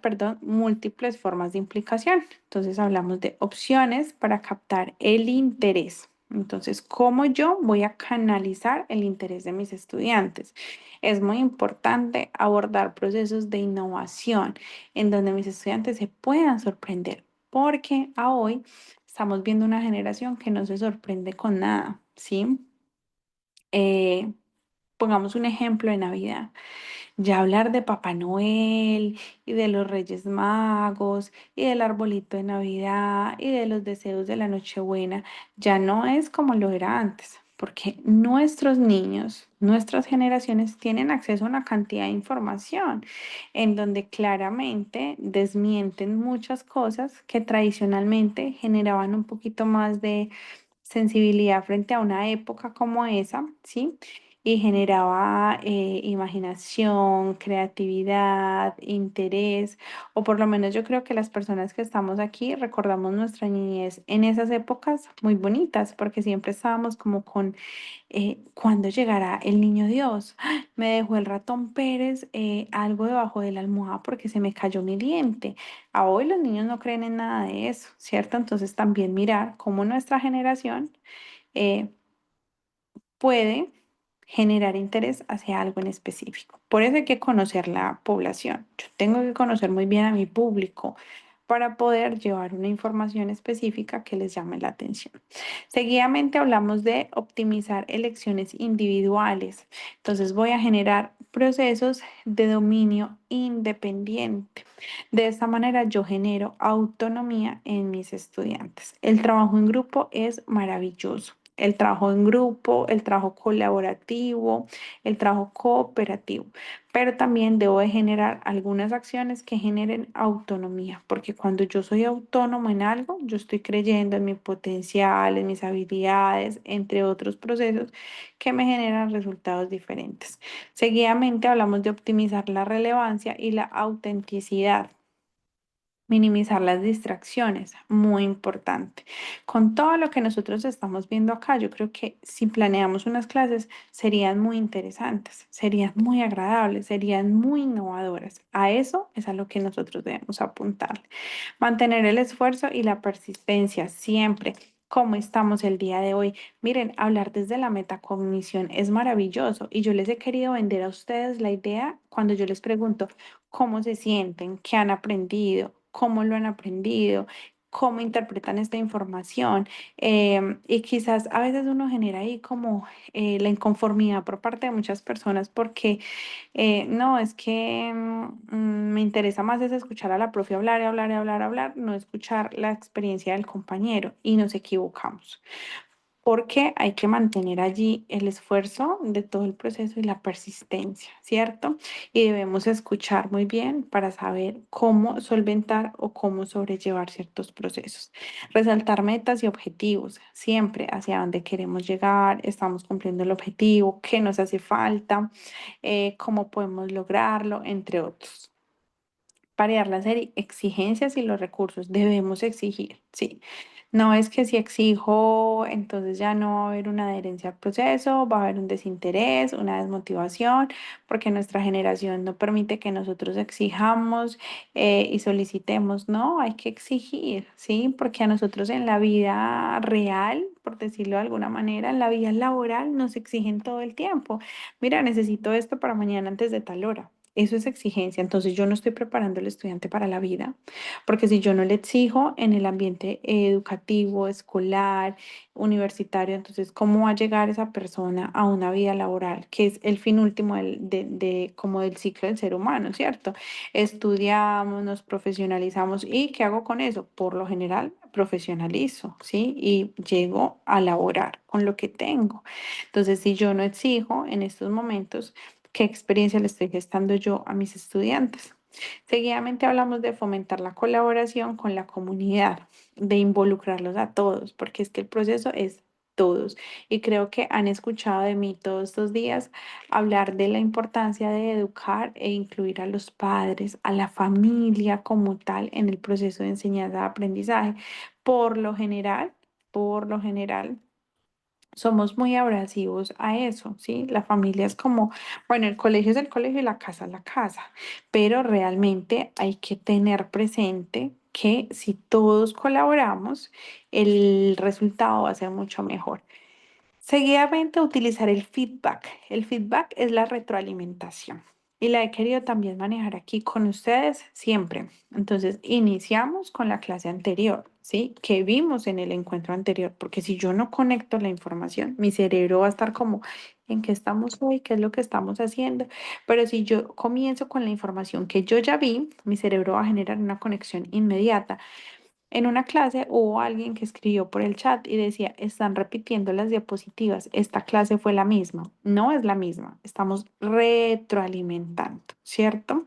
perdón, múltiples formas de implicación. Entonces hablamos de opciones para captar el interés. Entonces, ¿cómo yo voy a canalizar el interés de mis estudiantes? Es muy importante abordar procesos de innovación en donde mis estudiantes se puedan sorprender, porque a hoy estamos viendo una generación que no se sorprende con nada, ¿sí? Eh, Pongamos un ejemplo de Navidad. Ya hablar de Papá Noel y de los Reyes Magos y del arbolito de Navidad y de los deseos de la Nochebuena ya no es como lo era antes, porque nuestros niños, nuestras generaciones tienen acceso a una cantidad de información en donde claramente desmienten muchas cosas que tradicionalmente generaban un poquito más de sensibilidad frente a una época como esa, ¿sí? Y generaba imaginación, creatividad, interés, o por lo menos yo creo que las personas que estamos aquí recordamos nuestra niñez en esas épocas muy bonitas, porque siempre estábamos como con ¿cuándo llegará el niño Dios? ¡Ah! Me dejó el ratón Pérez algo debajo de la almohada porque se me cayó mi diente. A hoy los niños no creen en nada de eso, ¿cierto? Entonces también mirar cómo nuestra generación eh, puede generar interés hacia algo en específico. Por eso hay que conocer la población. Yo tengo que conocer muy bien a mi público para poder llevar una información específica que les llame la atención. Seguidamente hablamos de optimizar elecciones individuales. Entonces voy a generar procesos de dominio independiente. De esta manera yo genero autonomía en mis estudiantes. El trabajo en grupo es maravilloso. El trabajo en grupo, el trabajo colaborativo, el trabajo cooperativo, pero también debo de generar algunas acciones que generen autonomía, porque cuando yo soy autónomo en algo, yo estoy creyendo en mi potencial, en mis habilidades, entre otros procesos que me generan resultados diferentes. Seguidamente hablamos de optimizar la relevancia y la autenticidad. Minimizar las distracciones, muy importante. Con todo lo que nosotros estamos viendo acá, yo creo que si planeamos unas clases serían muy interesantes, serían muy agradables, serían muy innovadoras. A eso es a lo que nosotros debemos apuntar. Mantener el esfuerzo y la persistencia siempre. Como estamos el día de hoy. Miren, hablar desde la metacognición es maravilloso y yo les he querido vender a ustedes la idea cuando yo les pregunto cómo se sienten, qué han aprendido, cómo lo han aprendido, cómo interpretan esta información. Y quizás a veces uno genera ahí como la inconformidad por parte de muchas personas porque no, es que me interesa más es escuchar a la profe hablar y hablar y hablar, hablar, no escuchar la experiencia del compañero y nos equivocamos porque hay que mantener allí el esfuerzo de todo el proceso y la persistencia, ¿cierto? Y debemos escuchar muy bien para saber cómo solventar o cómo sobrellevar ciertos procesos. Resaltar metas y objetivos, siempre hacia dónde queremos llegar, estamos cumpliendo el objetivo, qué nos hace falta, cómo podemos lograrlo, entre otros. Parear las exigencias y los recursos. Debemos exigir, sí. No es que si exijo, entonces ya no va a haber una adherencia al proceso, va a haber un desinterés, una desmotivación, porque nuestra generación no permite que nosotros exijamos y solicitemos. No, hay que exigir, ¿sí? Porque a nosotros en la vida real, por decirlo de alguna manera, en la vida laboral nos exigen todo el tiempo. Mira, necesito esto para mañana antes de tal hora. Eso es exigencia. Entonces yo no estoy preparando al estudiante para la vida, porque si yo no le exijo en el ambiente educativo, escolar, universitario, entonces ¿cómo va a llegar esa persona a una vida laboral, que es el fin último como del ciclo del ser humano, ¿cierto? Estudiamos, nos profesionalizamos y ¿qué hago con eso? Por lo general, profesionalizo, ¿sí? Y llego a laborar con lo que tengo. Entonces, si yo no exijo en estos momentos, ¿qué experiencia le estoy gestando yo a mis estudiantes? Seguidamente hablamos de fomentar la colaboración con la comunidad, de involucrarlos a todos, porque es que el proceso es todos. Y creo que han escuchado de mí todos estos días hablar de la importancia de educar e incluir a los padres, a la familia como tal en el proceso de enseñanza-aprendizaje. Por lo general, somos muy abrasivos a eso, ¿sí? La familia es como, bueno, el colegio es el colegio y la casa es la casa, pero realmente hay que tener presente que si todos colaboramos, el resultado va a ser mucho mejor. Seguidamente, utilizar el feedback. El feedback es la retroalimentación y la he querido también manejar aquí con ustedes siempre. Entonces, iniciamos con la clase anterior, ¿sí? Que vimos en el encuentro anterior, porque si yo no conecto la información, mi cerebro va a estar como, ¿en qué estamos hoy? ¿Qué es lo que estamos haciendo? Pero si yo comienzo con la información que yo ya vi, mi cerebro va a generar una conexión inmediata. En una clase hubo alguien que escribió por el chat y decía, están repitiendo las diapositivas, esta clase fue la misma. No es la misma, estamos retroalimentando, ¿cierto?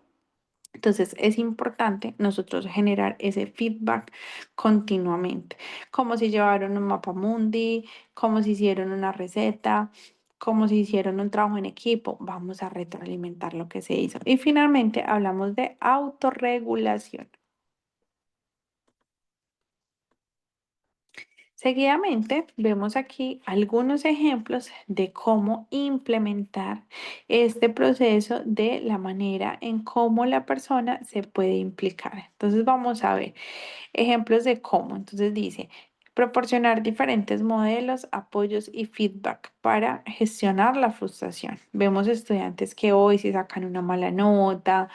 Entonces es importante nosotros generar ese feedback continuamente, como si llevaron un mapa mundi, como si hicieron una receta, como si hicieron un trabajo en equipo, vamos a retroalimentar lo que se hizo. Y finalmente hablamos de autorregulación. Seguidamente, vemos aquí algunos ejemplos de cómo implementar este proceso de la manera en cómo la persona se puede implicar. Entonces, vamos a ver ejemplos de cómo. Entonces, dice, proporcionar diferentes modelos, apoyos y feedback para gestionar la frustración. Vemos estudiantes que hoy se sacan una mala nota,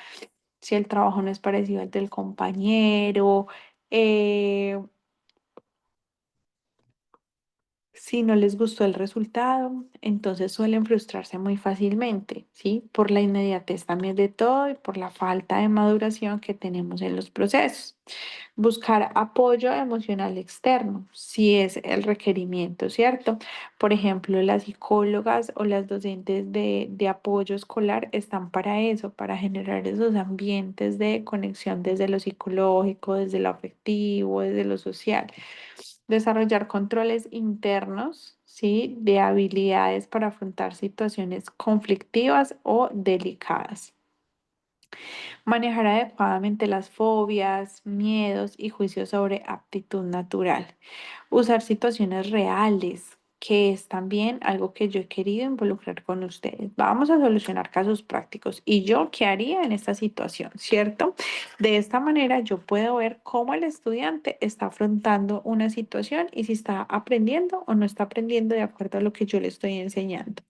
si el trabajo no es parecido al del compañero. eh, Si no les gustó el resultado, entonces suelen frustrarse muy fácilmente, ¿sí? Por la inmediatez también de todo y por la falta de maduración que tenemos en los procesos. Buscar apoyo emocional externo, si es el requerimiento, ¿cierto? Por ejemplo, las psicólogas o las docentes de apoyo escolar están para eso, para generar esos ambientes de conexión desde lo psicológico, desde lo afectivo, desde lo social. Desarrollar controles internos, ¿sí? De habilidades para afrontar situaciones conflictivas o delicadas. Manejar adecuadamente las fobias, miedos y juicios sobre aptitud natural. Usar situaciones reales, que es también algo que yo he querido involucrar con ustedes. Vamos a solucionar casos prácticos. ¿Y yo qué haría en esta situación? ¿Cierto? De esta manera yo puedo ver cómo el estudiante está afrontando una situación y si está aprendiendo o no está aprendiendo de acuerdo a lo que yo le estoy enseñando.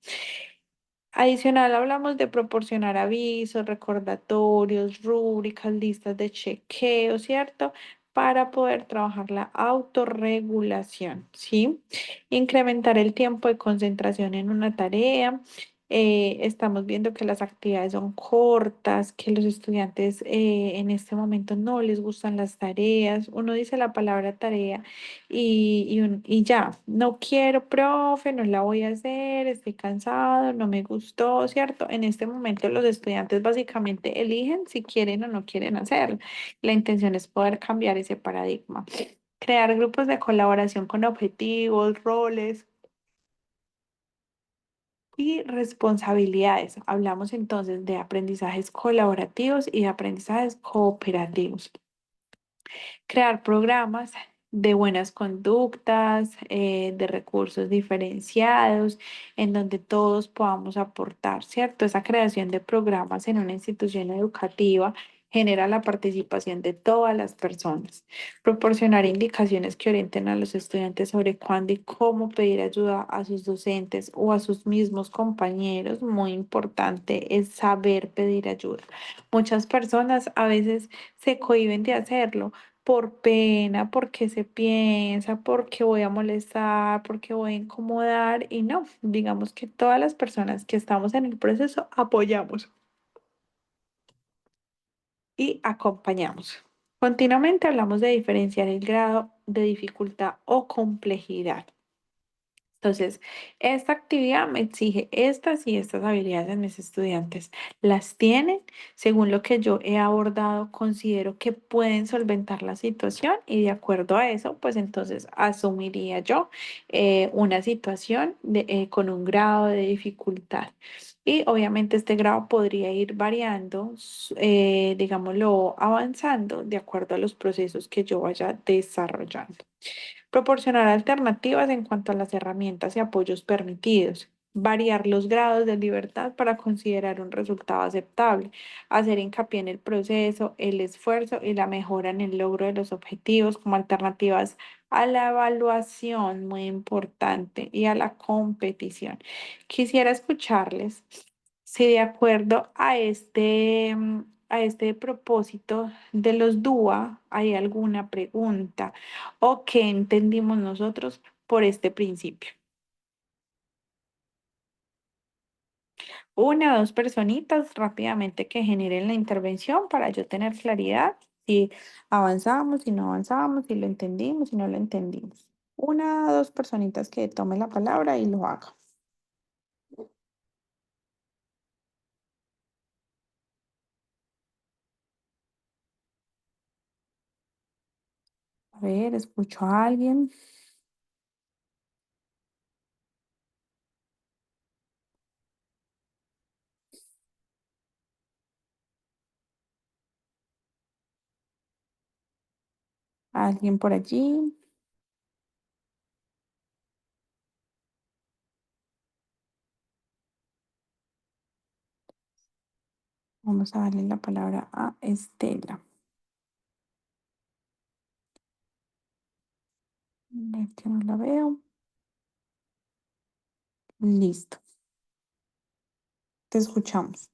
Adicional, hablamos de proporcionar avisos, recordatorios, rúbricas, listas de chequeo, ¿cierto? para poder trabajar la autorregulación, ¿sí? Incrementar el tiempo de concentración en una tarea. Estamos viendo que las actividades son cortas, que los estudiantes en este momento no les gustan las tareas. Uno dice la palabra tarea y ya, no quiero, profe, no la voy a hacer, estoy cansado, no me gustó, ¿cierto? En este momento los estudiantes básicamente eligen si quieren o no quieren hacerlo. La intención es poder cambiar ese paradigma. Crear grupos de colaboración con objetivos, roles y responsabilidades. Hablamos entonces de aprendizajes colaborativos y de aprendizajes cooperativos. Crear programas de buenas conductas, de recursos diferenciados, en donde todos podamos aportar, ¿cierto? Esa creación de programas en una institución educativa genera la participación de todas las personas. Proporcionar indicaciones que orienten a los estudiantes sobre cuándo y cómo pedir ayuda a sus docentes o a sus mismos compañeros. Muy importante es saber pedir ayuda. Muchas personas a veces se cohíben de hacerlo por pena, porque se piensa, porque voy a molestar, porque voy a incomodar y no, digamos que todas las personas que estamos en el proceso apoyamos y acompañamos. Continuamente hablamos de diferenciar el grado de dificultad o complejidad. Entonces, esta actividad me exige estas y estas habilidades en mis estudiantes. Las tienen, según lo que yo he abordado, considero que pueden solventar la situación y de acuerdo a eso, pues entonces asumiría yo una situación con un grado de dificultad. Y obviamente este grado podría ir variando, digámoslo, avanzando de acuerdo a los procesos que yo vaya desarrollando. Proporcionar alternativas en cuanto a las herramientas y apoyos permitidos. Variar los grados de libertad para considerar un resultado aceptable. Hacer hincapié en el proceso, el esfuerzo y la mejora en el logro de los objetivos como alternativas a la evaluación, muy importante, y a la competición. Quisiera escucharles si de acuerdo a a este propósito de los DUA hay alguna pregunta o qué entendimos nosotros por este principio. Una o dos personitas rápidamente que generen la intervención para yo tener claridad si avanzamos, si no avanzamos, si lo entendimos, si no lo entendimos. Una o dos personitas que tomen la palabra y lo hagan. A ver, escucho a alguien. ¿Alguien por allí? Vamos a darle la palabra a Estela. Ver que no la veo. Listo, te escuchamos.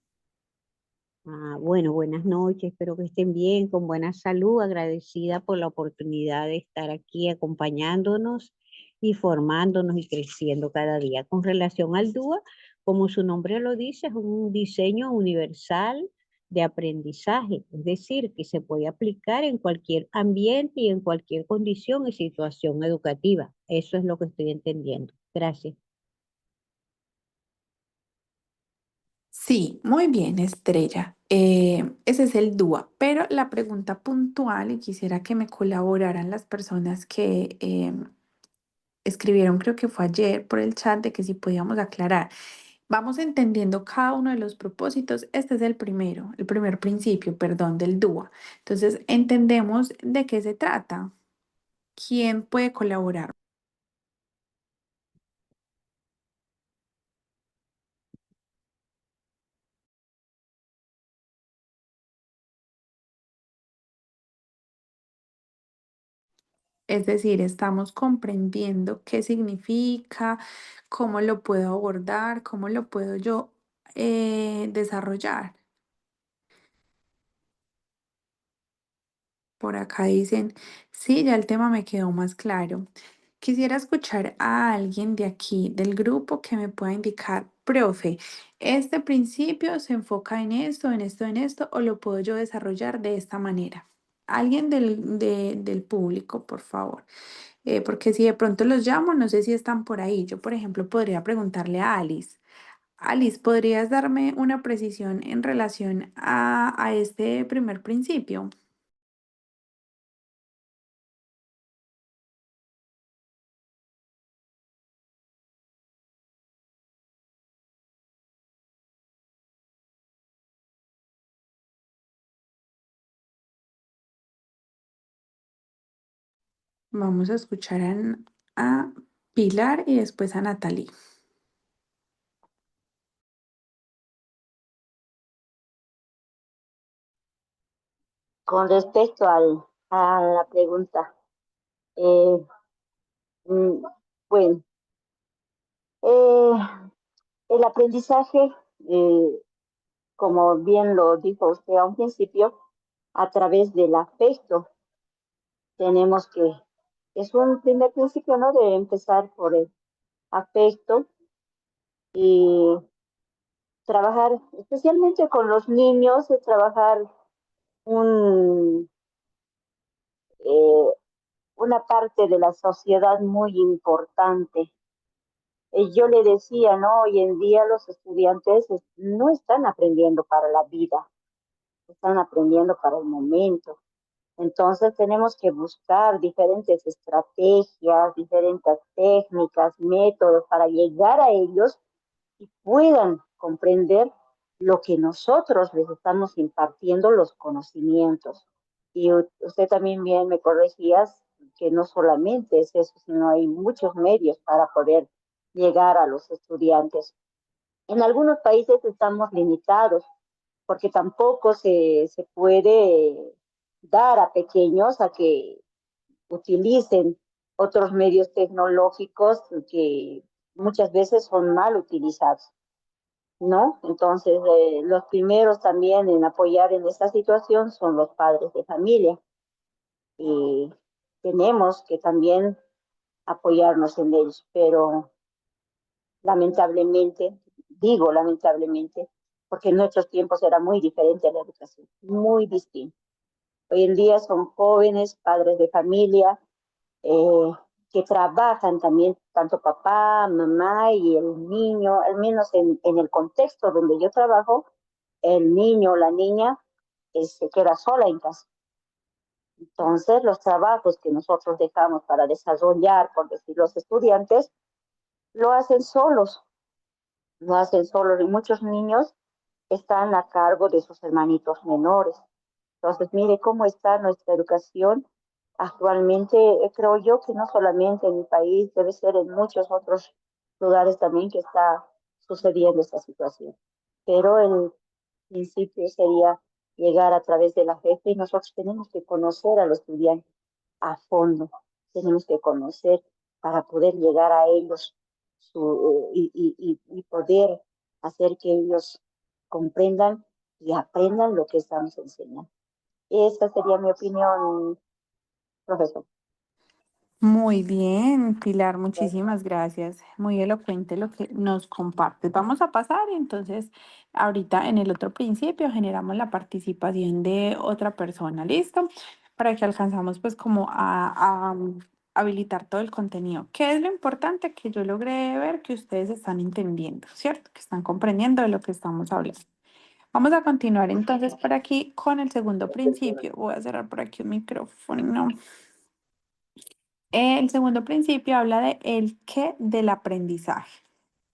Bueno, buenas noches, espero que estén bien, con buena salud, agradecida por la oportunidad de estar aquí acompañándonos y formándonos y creciendo cada día. Con relación al DUA, como su nombre lo dice, es un diseño universal de aprendizaje, es decir, que se puede aplicar en cualquier ambiente y en cualquier condición y situación educativa. Eso es lo que estoy entendiendo. Gracias. Sí, muy bien, Estrella. Ese es el DUA, pero la pregunta puntual, y quisiera que me colaboraran las personas que escribieron, creo que fue ayer por el chat, de que si podíamos aclarar. Vamos entendiendo cada uno de los propósitos. Este es el primero, el primer principio, perdón, del DUA. Entonces, entendemos de qué se trata. ¿Quién puede colaborar? Es decir, estamos comprendiendo qué significa, cómo lo puedo abordar, cómo lo puedo yo desarrollar. Por acá dicen, sí, ya el tema me quedó más claro. Quisiera escuchar a alguien de aquí, del grupo, que me pueda indicar, profe, este principio se enfoca en esto, o lo puedo yo desarrollar de esta manera. Alguien del público, por favor. Porque si de pronto los llamo, no sé si están por ahí. Yo, por ejemplo, podría preguntarle a Alice. Alice, ¿podrías darme una precisión en relación a este primer principio? Vamos a escuchar a Pilar y después a Natalie. Con respecto a la pregunta, eh, mm, bueno, eh, el aprendizaje, como bien lo dijo usted a un principio, a través del afecto, tenemos que, es un primer principio, ¿no? De empezar por el afecto y trabajar, especialmente con los niños, es trabajar un, eh, una parte de la sociedad muy importante. Yo le decía, ¿no? Hoy en día los estudiantes no están aprendiendo para la vida, están aprendiendo para el momento. Entonces tenemos que buscar diferentes estrategias, diferentes técnicas, métodos para llegar a ellos y puedan comprender lo que nosotros les estamos impartiendo, los conocimientos. Y usted también bien me corregías que no solamente es eso, sino hay muchos medios para poder llegar a los estudiantes. En algunos países estamos limitados porque tampoco se puede dar a pequeños a que utilicen otros medios tecnológicos que muchas veces son mal utilizados, ¿no? Entonces, los primeros también en apoyar en esta situación son los padres de familia. Y tenemos que también apoyarnos en ellos, pero lamentablemente, digo lamentablemente, porque en nuestros tiempos era muy diferente la educación, muy distinta. Hoy en día son jóvenes, padres de familia, eh, que trabajan también, tanto papá, mamá y el niño, al menos en el contexto donde yo trabajo, el niño o la niña se queda sola en casa. Entonces, los trabajos que nosotros dejamos para desarrollar, por decir, los estudiantes, lo hacen solos, lo hacen solos y muchos niños están a cargo de sus hermanitos menores. Entonces, mire cómo está nuestra educación actualmente. Creo yo que no solamente en mi país, debe ser en muchos otros lugares también que está sucediendo esta situación. Pero el principio sería llegar a través de la fe y nosotros tenemos que conocer a los estudiantes a fondo, tenemos que conocer para poder llegar a ellos y poder hacer que ellos comprendan y aprendan lo que estamos enseñando. Esa sería mi opinión, profesor. Muy bien, Pilar, muchísimas gracias. Muy elocuente lo que nos compartes. Vamos a pasar entonces ahorita en el otro principio generamos la participación de otra persona, ¿listo? Para que alcanzamos pues como habilitar todo el contenido. ¿Qué es lo importante? Que yo logré ver que ustedes están entendiendo, ¿cierto? Que están comprendiendo de lo que estamos hablando. Vamos a continuar entonces por aquí con el segundo principio. Voy a cerrar por aquí un micrófono. El segundo principio habla de el qué del aprendizaje.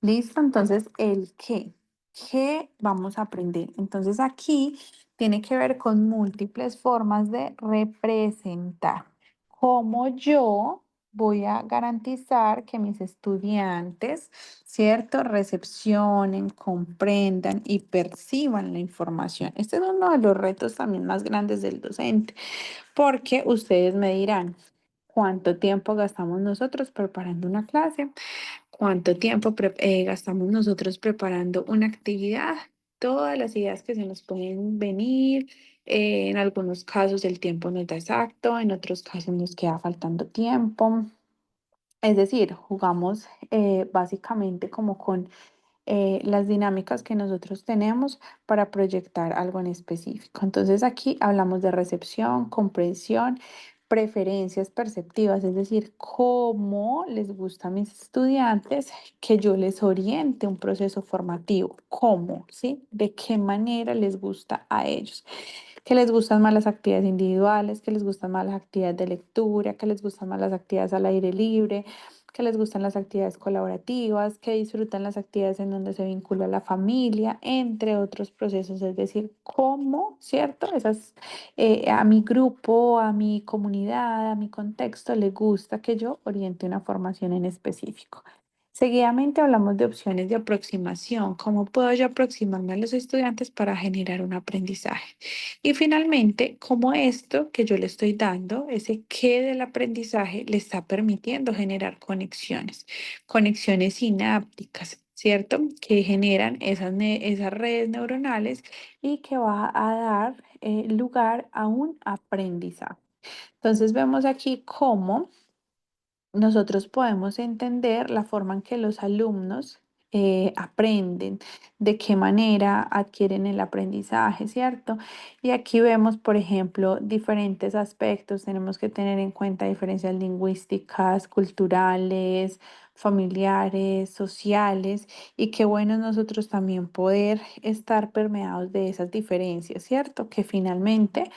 ¿Listo? Entonces, el qué. ¿Qué vamos a aprender? Entonces, aquí tiene que ver con múltiples formas de representar. Cómo yo voy a garantizar que mis estudiantes, ¿cierto? Recepcionen, comprendan y perciban la información. Este es uno de los retos también más grandes del docente, porque ustedes me dirán, ¿cuánto tiempo gastamos nosotros preparando una clase? ¿Cuánto tiempo gastamos nosotros preparando una actividad? Todas las ideas que se nos pueden venir, En algunos casos el tiempo no está exacto, en otros casos nos queda faltando tiempo. Es decir, jugamos básicamente como con las dinámicas que nosotros tenemos para proyectar algo en específico. Entonces aquí hablamos de recepción, comprensión, preferencias perceptivas, es decir, cómo les gusta a mis estudiantes que yo les oriente un proceso formativo, cómo, ¿sí? De qué manera les gusta a ellos, que les gustan más las actividades individuales, que les gustan más las actividades de lectura, que les gustan más las actividades al aire libre, que les gustan las actividades colaborativas, que disfrutan las actividades en donde se vincula la familia, entre otros procesos, es decir, cómo, ¿cierto? A mi grupo, a mi comunidad, a mi contexto, le gusta que yo oriente una formación en específico. Seguidamente hablamos de opciones de aproximación. ¿Cómo puedo yo aproximarme a los estudiantes para generar un aprendizaje? Y finalmente, cómo esto que yo le estoy dando, ese qué del aprendizaje, le está permitiendo generar conexiones, conexiones sinápticas, ¿cierto? Que generan esas redes neuronales y que va a dar lugar a un aprendizaje. Entonces vemos aquí cómo nosotros podemos entender la forma en que los alumnos aprenden, de qué manera adquieren el aprendizaje, ¿cierto? Y aquí vemos, por ejemplo, diferentes aspectos. Tenemos que tener en cuenta diferencias lingüísticas, culturales, familiares, sociales, y qué bueno nosotros también poder estar permeados de esas diferencias, ¿cierto? Que finalmente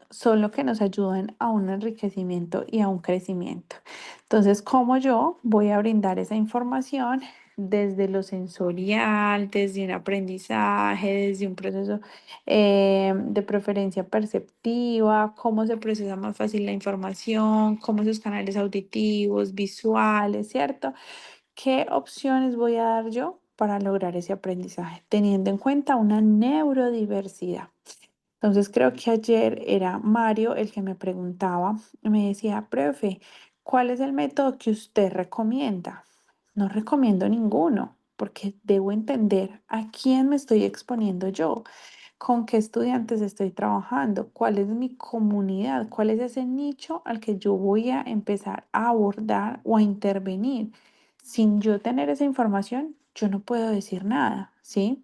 son lo que nos ayudan a un enriquecimiento y a un crecimiento. Entonces, ¿cómo yo voy a brindar esa información desde lo sensorial, desde un aprendizaje, desde un proceso de preferencia perceptiva, cómo se procesa más fácil la información, cómo esos canales auditivos, visuales, ¿cierto? ¿Qué opciones voy a dar yo para lograr ese aprendizaje, teniendo en cuenta una neurodiversidad? Entonces creo que ayer era Mario el que me preguntaba, me decía, profe, ¿cuál es el método que usted recomienda? No recomiendo ninguno, porque debo entender a quién me estoy exponiendo yo, con qué estudiantes estoy trabajando, cuál es mi comunidad, cuál es ese nicho al que yo voy a empezar a abordar o a intervenir. Sin yo tener esa información, yo no puedo decir nada, ¿sí?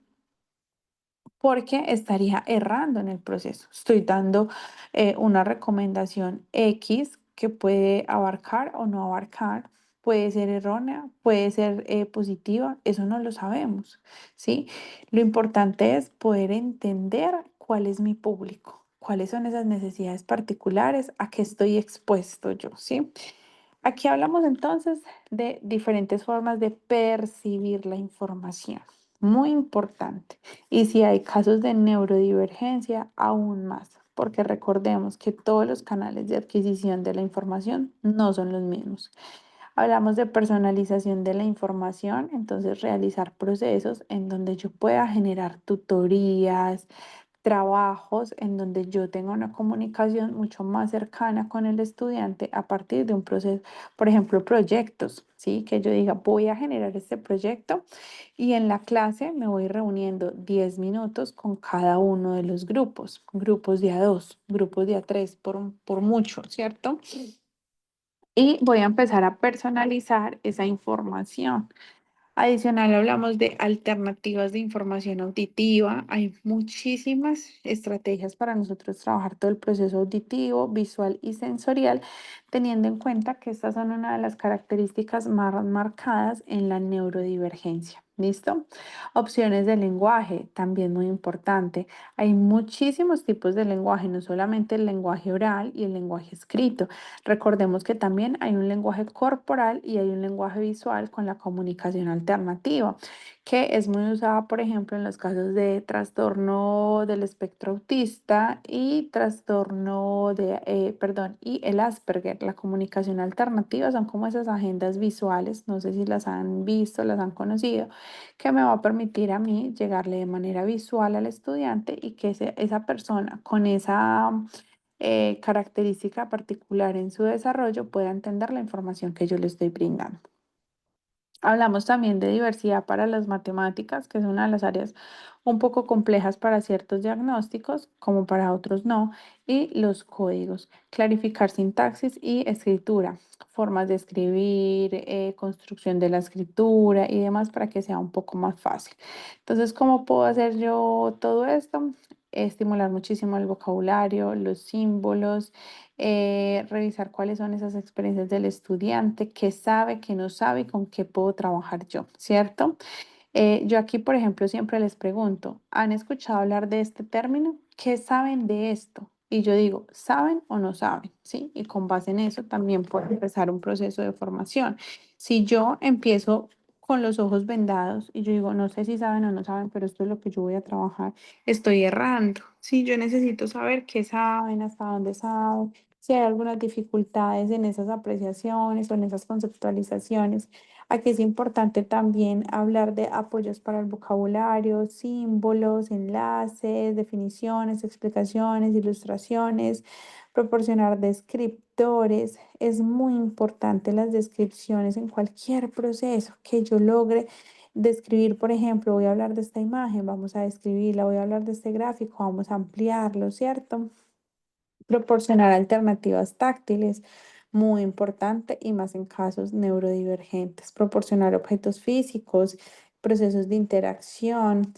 Porque estaría errando en el proceso. Estoy dando una recomendación X que puede abarcar o no abarcar, puede ser errónea, puede ser positiva, eso no lo sabemos, ¿sí? Lo importante es poder entender cuál es mi público, cuáles son esas necesidades particulares a qué estoy expuesto yo, ¿sí? Aquí hablamos entonces de diferentes formas de percibir la información. Muy importante. Y si hay casos de neurodivergencia, aún más, porque recordemos que todos los canales de adquisición de la información no son los mismos. Hablamos de personalización de la información, entonces realizar procesos en donde yo pueda generar tutorías, trabajos en donde yo tenga una comunicación mucho más cercana con el estudiante a partir de un proceso, por ejemplo, proyectos, ¿sí? Que yo diga, voy a generar este proyecto y en la clase me voy reuniendo 10 minutos con cada uno de los grupos, grupos de a dos, grupos de a tres, por mucho, ¿cierto? Y voy a empezar a personalizar esa información. Adicional, hablamos de alternativas de información auditiva. Hay muchísimas estrategias para nosotros trabajar todo el proceso auditivo, visual y sensorial, teniendo en cuenta que estas son una de las características más marcadas en la neurodivergencia. ¿Listo? Opciones de lenguaje, también muy importante. Hay muchísimos tipos de lenguaje, no solamente el lenguaje oral y el lenguaje escrito. Recordemos que también hay un lenguaje corporal y hay un lenguaje visual con la comunicación alternativa, que es muy usada, por ejemplo, en los casos de trastorno del espectro autista y y el Asperger. La comunicación alternativa son como esas agendas visuales, no sé si las han visto, las han conocido, que me va a permitir a mí llegarle de manera visual al estudiante y que esa persona con esa característica particular en su desarrollo pueda entender la información que yo le estoy brindando. Hablamos también de diversidad para las matemáticas, que es una de las áreas un poco complejas para ciertos diagnósticos, como para otros no, y los códigos, clarificar sintaxis y escritura, formas de escribir, construcción de la escritura y demás para que sea un poco más fácil. Entonces, ¿cómo puedo hacer yo todo esto? Estimular muchísimo el vocabulario, los símbolos, revisar cuáles son esas experiencias del estudiante, qué sabe, qué no sabe y con qué puedo trabajar yo, ¿cierto? Yo aquí, por ejemplo, siempre les pregunto, ¿han escuchado hablar de este término? ¿Qué saben de esto? Y yo digo, ¿saben o no saben? ¿Sí? Y con base en eso también puedo empezar un proceso de formación. Si yo empiezo con los ojos vendados y yo digo, no sé si saben o no saben, pero esto es lo que yo voy a trabajar, estoy errando. Sí, yo necesito saber qué saben, hasta dónde saben, si hay algunas dificultades en esas apreciaciones o en esas conceptualizaciones. Aquí es importante también hablar de apoyos para el vocabulario, símbolos, enlaces, definiciones, explicaciones, ilustraciones, proporcionar descriptores. Es muy importante las descripciones en cualquier proceso que yo logre describir, por ejemplo, voy a hablar de esta imagen, vamos a describirla, voy a hablar de este gráfico, vamos a ampliarlo, ¿cierto? Proporcionar alternativas táctiles, muy importante, y más en casos neurodivergentes. Proporcionar objetos físicos, procesos de interacción,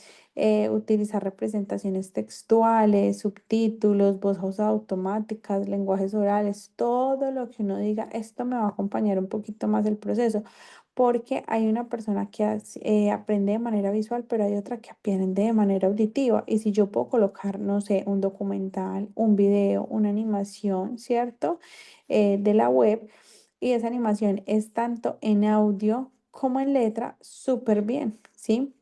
utilizar representaciones textuales, subtítulos, voces automáticas, lenguajes orales, todo lo que uno diga, esto me va a acompañar un poquito más el proceso. Porque hay una persona que aprende de manera visual, pero hay otra que aprende de manera auditiva. Y si yo puedo colocar, no sé, un documental, un video, una animación, ¿cierto? De la web, y esa animación es tanto en audio como en letra, súper bien, ¿sí?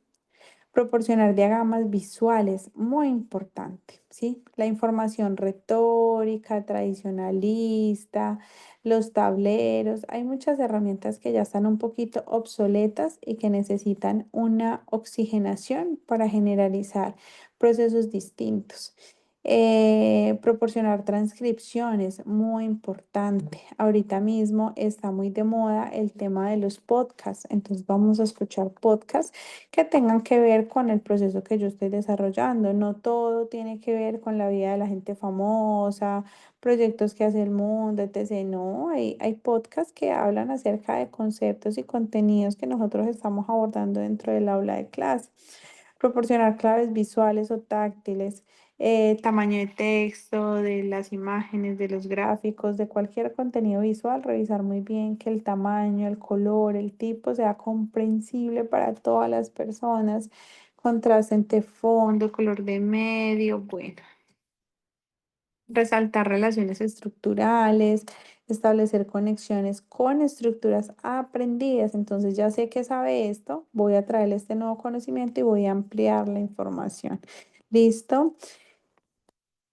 Proporcionar diagramas visuales, muy importante, ¿sí? La información retórica, tradicionalista, los tableros, hay muchas herramientas que ya están un poquito obsoletas y que necesitan una oxigenación para generalizar procesos distintos. Proporcionar transcripciones, muy importante. Ahorita mismo está muy de moda el tema de los podcasts, entonces vamos a escuchar podcasts que tengan que ver con el proceso que yo estoy desarrollando. No todo tiene que ver con la vida de la gente famosa, proyectos que hace el mundo, etc. No, hay podcasts que hablan acerca de conceptos y contenidos que nosotros estamos abordando dentro del aula de clase. Proporcionar claves visuales o táctiles, tamaño de texto, de las imágenes, de los gráficos, de cualquier contenido visual, revisar muy bien que el tamaño, el color, el tipo sea comprensible para todas las personas, contraste entre fondo, color de medio, bueno, resaltar relaciones estructurales, establecer conexiones con estructuras aprendidas. Entonces ya sé que sabe esto, voy a traerle este nuevo conocimiento y voy a ampliar la información. ¿Listo?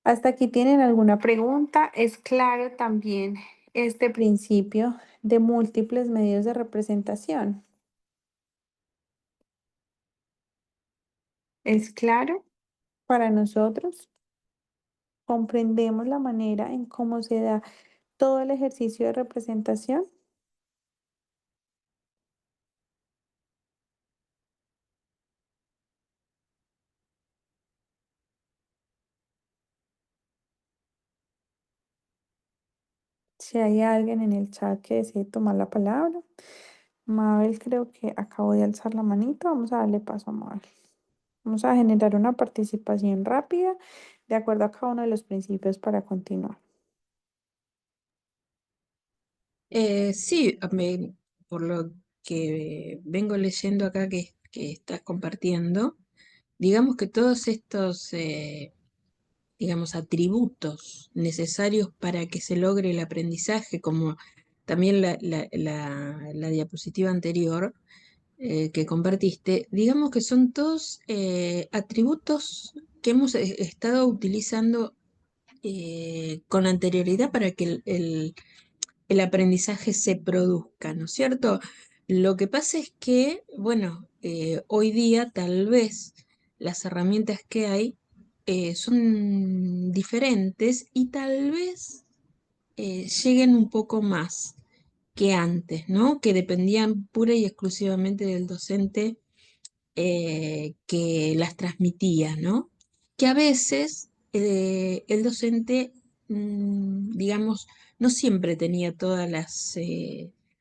¿Hasta aquí tienen alguna pregunta? ¿Es claro también este principio de múltiples medios de representación? ¿Es claro para nosotros? ¿Comprendemos la manera en cómo se da todo el ejercicio de representación? Si hay alguien en el chat que desee tomar la palabra. Mabel creo que acabo de alzar la manito. Vamos a darle paso a Mabel. Vamos a generar una participación rápida de acuerdo a cada uno de los principios para continuar. Sí, por lo que vengo leyendo acá que estás compartiendo, digamos que todos estos, digamos, atributos necesarios para que se logre el aprendizaje, como también la diapositiva anterior que compartiste, digamos que son todos atributos que hemos estado utilizando con anterioridad para que el aprendizaje se produzca, ¿no es cierto? Lo que pasa es que, bueno, hoy día tal vez las herramientas que hay son diferentes y tal vez lleguen un poco más que antes, ¿no? Que dependían pura y exclusivamente del docente que las transmitía, ¿no? Que a veces el docente, digamos, no siempre tenía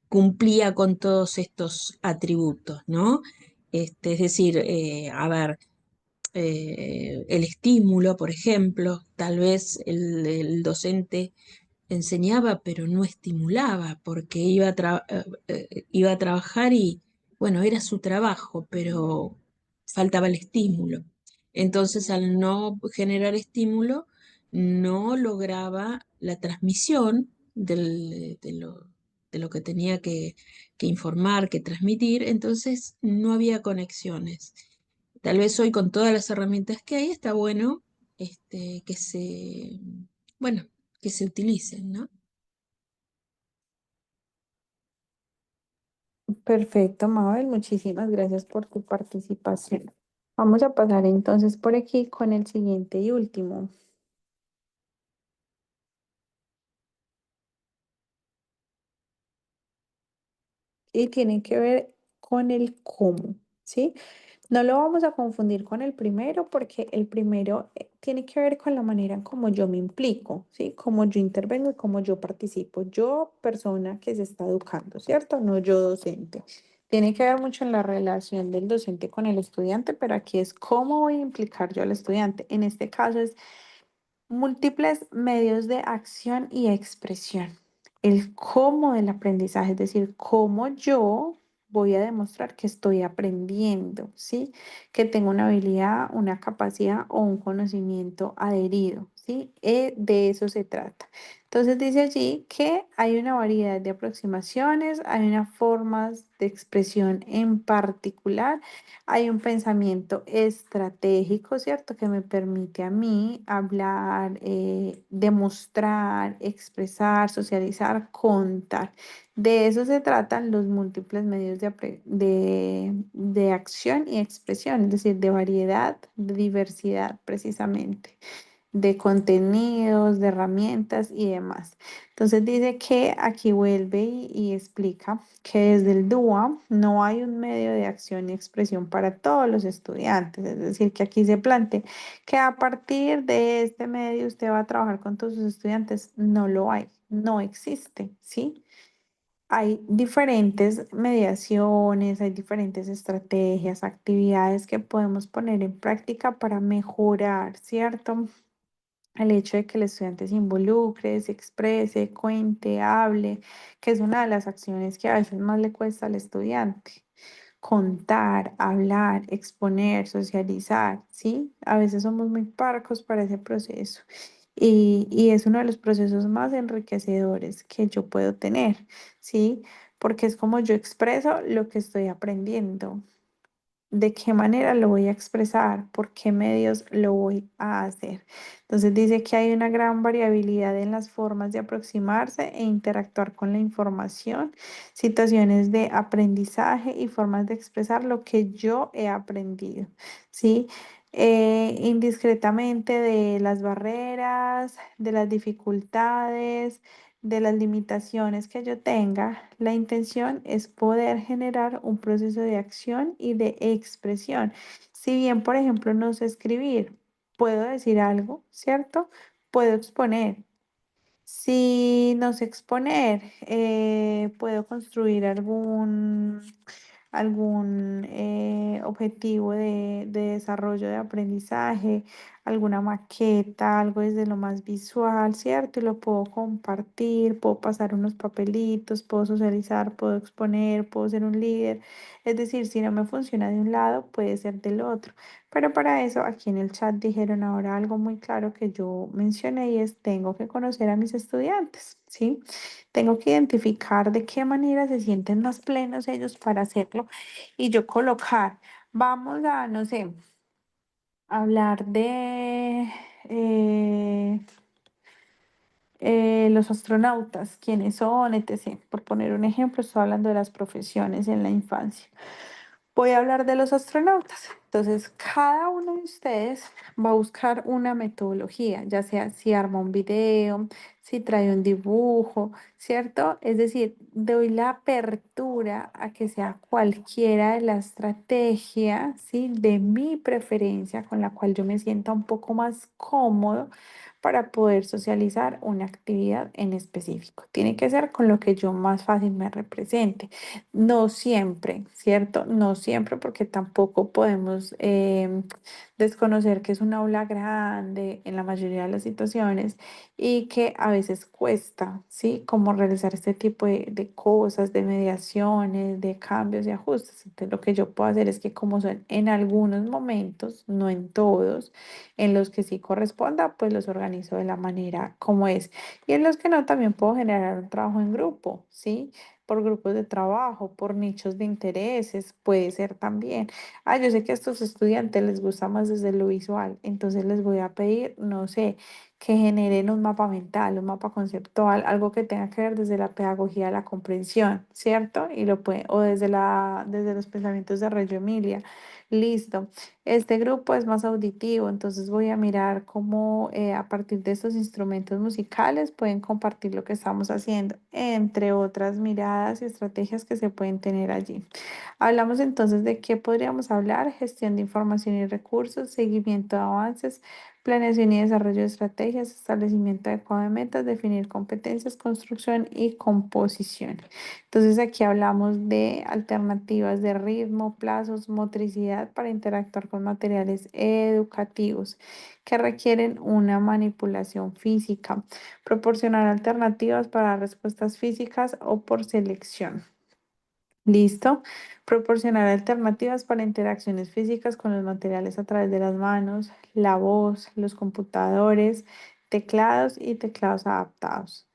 cumplía con todos estos atributos, ¿no? Es decir, a ver, el estímulo, por ejemplo, tal vez el docente enseñaba, pero no estimulaba, porque iba a trabajar y, bueno, era su trabajo, pero faltaba el estímulo. Entonces, al no generar estímulo, no lograba la transmisión de lo que tenía que informar, que transmitir, entonces no había conexiones. Tal vez hoy con todas las herramientas que hay está bueno bueno, que se utilicen, ¿no? Perfecto, Mabel, muchísimas gracias por tu participación. Vamos a pasar entonces por aquí con el siguiente y último. Y tiene que ver con el cómo, ¿sí? No lo vamos a confundir con el primero porque el primero tiene que ver con la manera en cómo yo me implico, ¿sí? Cómo yo intervengo y cómo yo participo. Yo, persona que se está educando, ¿cierto? No yo, docente. Tiene que ver mucho en la relación del docente con el estudiante, pero aquí es cómo voy a implicar yo al estudiante. En este caso es múltiples medios de acción y expresión. El cómo del aprendizaje, es decir, cómo yo voy a demostrar que estoy aprendiendo, ¿sí? Que tengo una habilidad, una capacidad o un conocimiento adherido, ¿sí? De eso se trata. Entonces dice allí que hay una variedad de aproximaciones, hay unas formas de expresión en particular, hay un pensamiento estratégico, ¿cierto? Que me permite a mí hablar, demostrar, expresar, socializar, contar. De eso se tratan los múltiples medios de acción y expresión, es decir, de variedad, de diversidad precisamente, de contenidos, de herramientas y demás. Entonces dice que aquí vuelve y explica que desde el DUA no hay un medio de acción y expresión para todos los estudiantes. Es decir, que aquí se plantea que a partir de este medio usted va a trabajar con todos sus estudiantes. No lo hay, no existe, ¿sí? Hay diferentes mediaciones, hay diferentes estrategias, actividades que podemos poner en práctica para mejorar, ¿cierto? El hecho de que el estudiante se involucre, se exprese, cuente, hable, que es una de las acciones que a veces más le cuesta al estudiante. Contar, hablar, exponer, socializar, ¿sí? A veces somos muy parcos para ese proceso y es uno de los procesos más enriquecedores que yo puedo tener, ¿sí? Porque es como yo expreso lo que estoy aprendiendo. ¿De qué manera lo voy a expresar? ¿Por qué medios lo voy a hacer? Entonces dice que hay una gran variabilidad en las formas de aproximarse e interactuar con la información, situaciones de aprendizaje y formas de expresar lo que yo he aprendido, ¿sí? Indiscretamente de las barreras, de las dificultades, de las limitaciones que yo tenga, la intención es poder generar un proceso de acción y de expresión. Si bien, por ejemplo, no sé escribir, puedo decir algo, ¿cierto? Puedo exponer. Si no sé exponer, puedo construir algún objetivo de desarrollo de aprendizaje, alguna maqueta, algo desde lo más visual, ¿cierto? Y lo puedo compartir, puedo pasar unos papelitos, puedo socializar, puedo exponer, puedo ser un líder. Es decir, si no me funciona de un lado, puede ser del otro. Pero para eso, aquí en el chat dijeron ahora algo muy claro que yo mencioné y es, tengo que conocer a mis estudiantes, ¿sí? Tengo que identificar de qué manera se sienten más plenos ellos para hacerlo y yo colocar, vamos a, no sé, hablar de los astronautas, quiénes son, etc. Por poner un ejemplo, estoy hablando de las profesiones en la infancia. Voy a hablar de los astronautas. Entonces, cada uno de ustedes va a buscar una metodología, ya sea si arma un video, si trae un dibujo, ¿cierto? Es decir, doy la apertura a que sea cualquiera de la estrategia, ¿sí? De mi preferencia, con la cual yo me sienta un poco más cómodo para poder socializar una actividad en específico. Tiene que ser con lo que yo más fácil me represente. No siempre, ¿cierto? No siempre, porque tampoco podemos desconocer que es un aula grande en la mayoría de las situaciones y que a veces cuesta, ¿sí? Como realizar este tipo de cosas, de mediaciones, de cambios y ajustes. Entonces, lo que yo puedo hacer es que como son en algunos momentos, no en todos, en los que sí corresponda, pues los organizo de la manera como es. Y en los que no, también puedo generar un trabajo en grupo, ¿sí? Por grupos de trabajo, por nichos de intereses, puede ser también. Ah, yo sé que a estos estudiantes les gusta más desde lo visual, entonces les voy a pedir, no sé, que generen un mapa mental, un mapa conceptual, algo que tenga que ver desde la pedagogía de la comprensión, ¿cierto? Y lo puede, o desde los pensamientos de Reggio Emilia. Listo. Este grupo es más auditivo, entonces voy a mirar cómo a partir de estos instrumentos musicales pueden compartir lo que estamos haciendo, entre otras miradas y estrategias que se pueden tener allí. Hablamos entonces de qué podríamos hablar: gestión de información y recursos, seguimiento de avances, planeación y desarrollo de estrategias, establecimiento adecuado de metas, definir competencias, construcción y composición. Entonces aquí hablamos de alternativas de ritmo, plazos, motricidad para interactuar con materiales educativos que requieren una manipulación física, proporcionar alternativas para respuestas físicas o por selección. Listo. Proporcionar alternativas para interacciones físicas con los materiales a través de las manos, la voz, los computadores, teclados y teclados adaptados.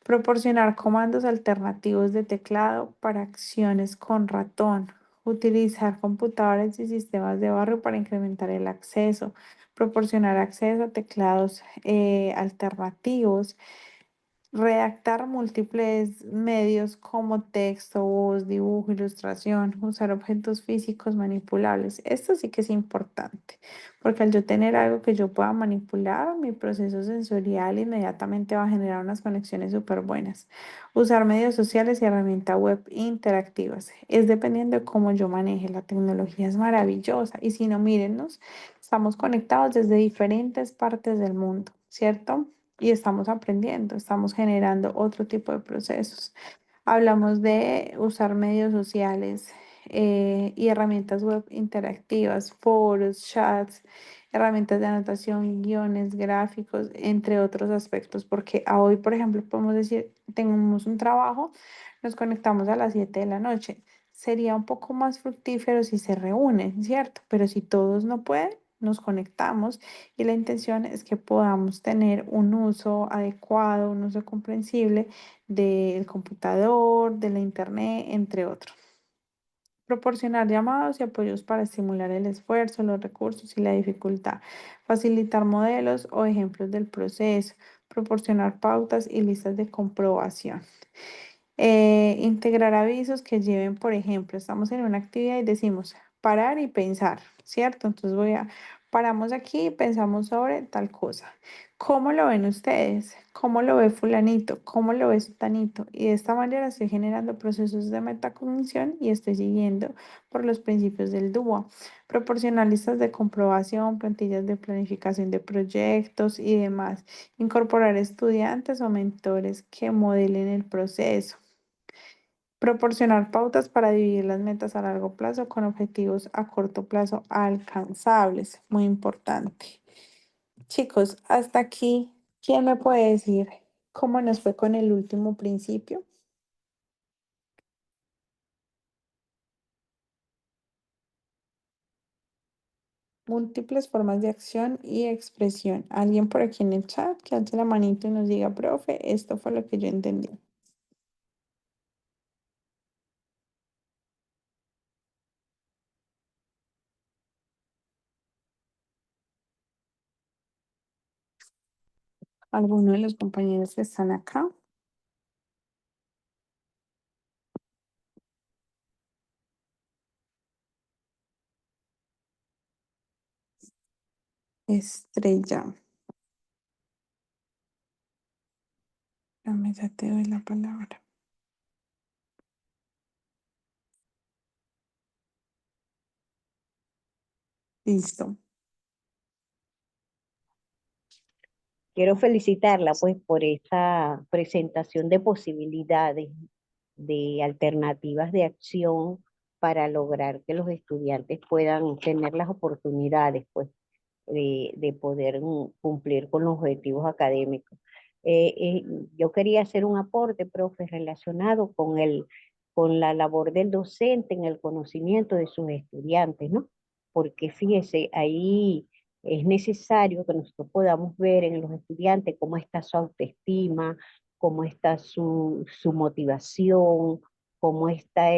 Proporcionar comandos alternativos de teclado para acciones con ratón. Utilizar computadores y sistemas de barrio para incrementar el acceso. Proporcionar acceso a teclados alternativos. Redactar múltiples medios como texto, voz, dibujo, ilustración, usar objetos físicos manipulables. Esto sí que es importante, porque al yo tener algo que yo pueda manipular, mi proceso sensorial inmediatamente va a generar unas conexiones súper buenas. Usar medios sociales y herramientas web interactivas. Es dependiendo de cómo yo maneje. La tecnología es maravillosa y si no, mírennos, estamos conectados desde diferentes partes del mundo, ¿cierto? Y estamos aprendiendo, estamos generando otro tipo de procesos. Hablamos de usar medios sociales y herramientas web interactivas, foros, chats, herramientas de anotación, guiones, gráficos, entre otros aspectos, porque a hoy, por ejemplo, podemos decir, tenemos un trabajo, nos conectamos a las 7 de la noche. Sería un poco más fructífero si se reúnen, ¿cierto? Pero si todos no pueden, nos conectamos y la intención es que podamos tener un uso adecuado, un uso comprensible del computador, de la internet, entre otros. Proporcionar llamados y apoyos para estimular el esfuerzo, los recursos y la dificultad. Facilitar modelos o ejemplos del proceso. Proporcionar pautas y listas de comprobación. Integrar avisos que lleven, por ejemplo, estamos en una actividad y decimos parar y pensar, ¿cierto? Entonces paramos aquí y pensamos sobre tal cosa. ¿Cómo lo ven ustedes? ¿Cómo lo ve fulanito? ¿Cómo lo ve sutanito? Y de esta manera estoy generando procesos de metacognición y estoy siguiendo por los principios del DUA. Proporcionar listas de comprobación, plantillas de planificación de proyectos y demás. Incorporar estudiantes o mentores que modelen el proceso. Proporcionar pautas para dividir las metas a largo plazo con objetivos a corto plazo alcanzables. Muy importante. Chicos, hasta aquí, ¿quién me puede decir cómo nos fue con el último principio? Múltiples formas de acción y expresión. Alguien por aquí en el chat que alce la manito y nos diga, profe, esto fue lo que yo entendí. ¿Alguno de los compañeros que están acá? Estrella. Espérame, ya te doy la palabra. Listo. Quiero felicitarla pues por esta presentación de posibilidades, de alternativas de acción para lograr que los estudiantes puedan tener las oportunidades pues de poder cumplir con los objetivos académicos. Yo quería hacer un aporte, profe, relacionado con la labor del docente en el conocimiento de sus estudiantes, ¿no? Porque fíjese, ahí es necesario que nosotros podamos ver en los estudiantes cómo está su autoestima, cómo está su motivación, cómo está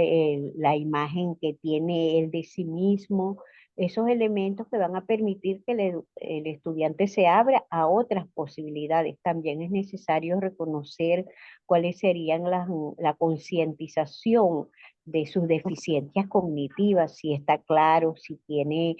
la imagen que tiene él de sí mismo, esos elementos que van a permitir que el estudiante se abra a otras posibilidades. También es necesario reconocer cuáles serían la concientización de sus deficiencias cognitivas, si está claro, si tiene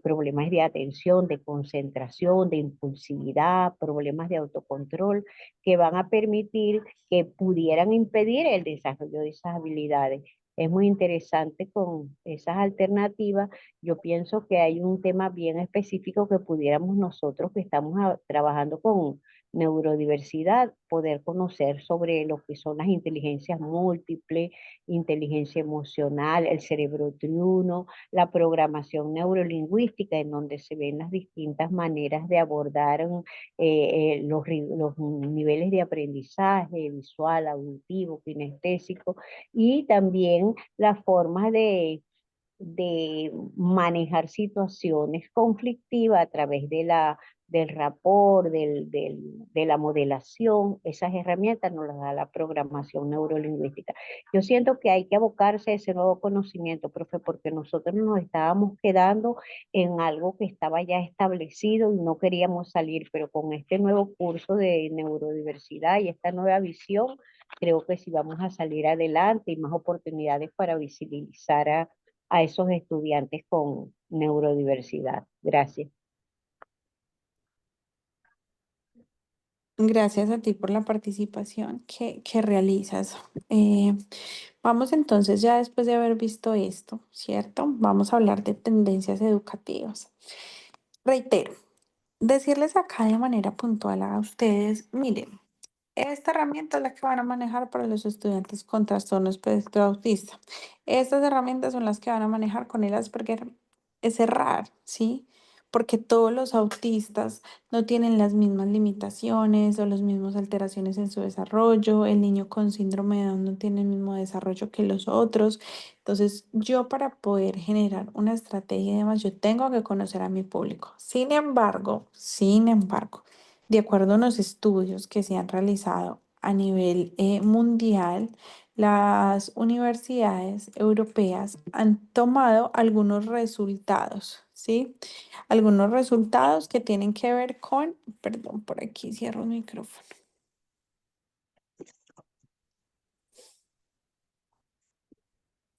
problemas de atención, de concentración, de impulsividad, problemas de autocontrol, que van a permitir que pudieran impedir el desarrollo de esas habilidades. Es muy interesante con esas alternativas. Yo pienso que hay un tema bien específico que pudiéramos nosotros que estamos trabajando con neurodiversidad, poder conocer sobre lo que son las inteligencias múltiples, inteligencia emocional, el cerebro triuno, la programación neurolingüística, en donde se ven las distintas maneras de abordar los niveles de aprendizaje visual, auditivo, kinestésico, y también las formas de manejar situaciones conflictivas a través del rapport, de la modelación. Esas herramientas nos las da la programación neurolingüística. Yo siento que hay que abocarse a ese nuevo conocimiento, profe, porque nosotros nos estábamos quedando en algo que estaba ya establecido y no queríamos salir, pero con este nuevo curso de neurodiversidad y esta nueva visión, creo que sí vamos a salir adelante y más oportunidades para visibilizar a esos estudiantes con neurodiversidad. Gracias. Gracias a ti por la participación que realizas. Vamos entonces, ya después de haber visto esto, ¿cierto? Vamos a hablar de tendencias educativas. Reitero, decirles acá de manera puntual a ustedes, miren, esta herramienta es la que van a manejar para los estudiantes con trastorno espectro autista. Estas herramientas son las que van a manejar con el Asperger. Es errar, ¿sí? Porque todos los autistas no tienen las mismas limitaciones o las mismas alteraciones en su desarrollo. El niño con síndrome de Down no tiene el mismo desarrollo que los otros. Entonces, yo para poder generar una estrategia y demás, yo tengo que conocer a mi público. Sin embargo, de acuerdo a unos estudios que se han realizado a nivel mundial, las universidades europeas han tomado algunos resultados, ¿sí? Algunos resultados que tienen que ver con, perdón, por aquí cierro el micrófono.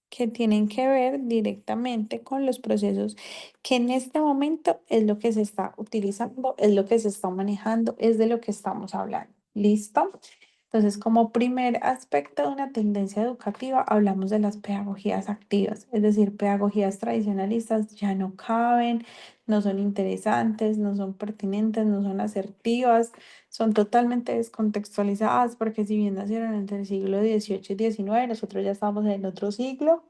Que tienen que ver directamente con los procesos que en este momento es lo que se está utilizando, es lo que se está manejando, es de lo que estamos hablando. ¿Listo? Entonces, como primer aspecto de una tendencia educativa, hablamos de las pedagogías activas, es decir, pedagogías tradicionalistas ya no caben, no son interesantes, no son pertinentes, no son asertivas, son totalmente descontextualizadas porque si bien nacieron entre el siglo XVIII y XIX, nosotros ya estamos en el otro siglo.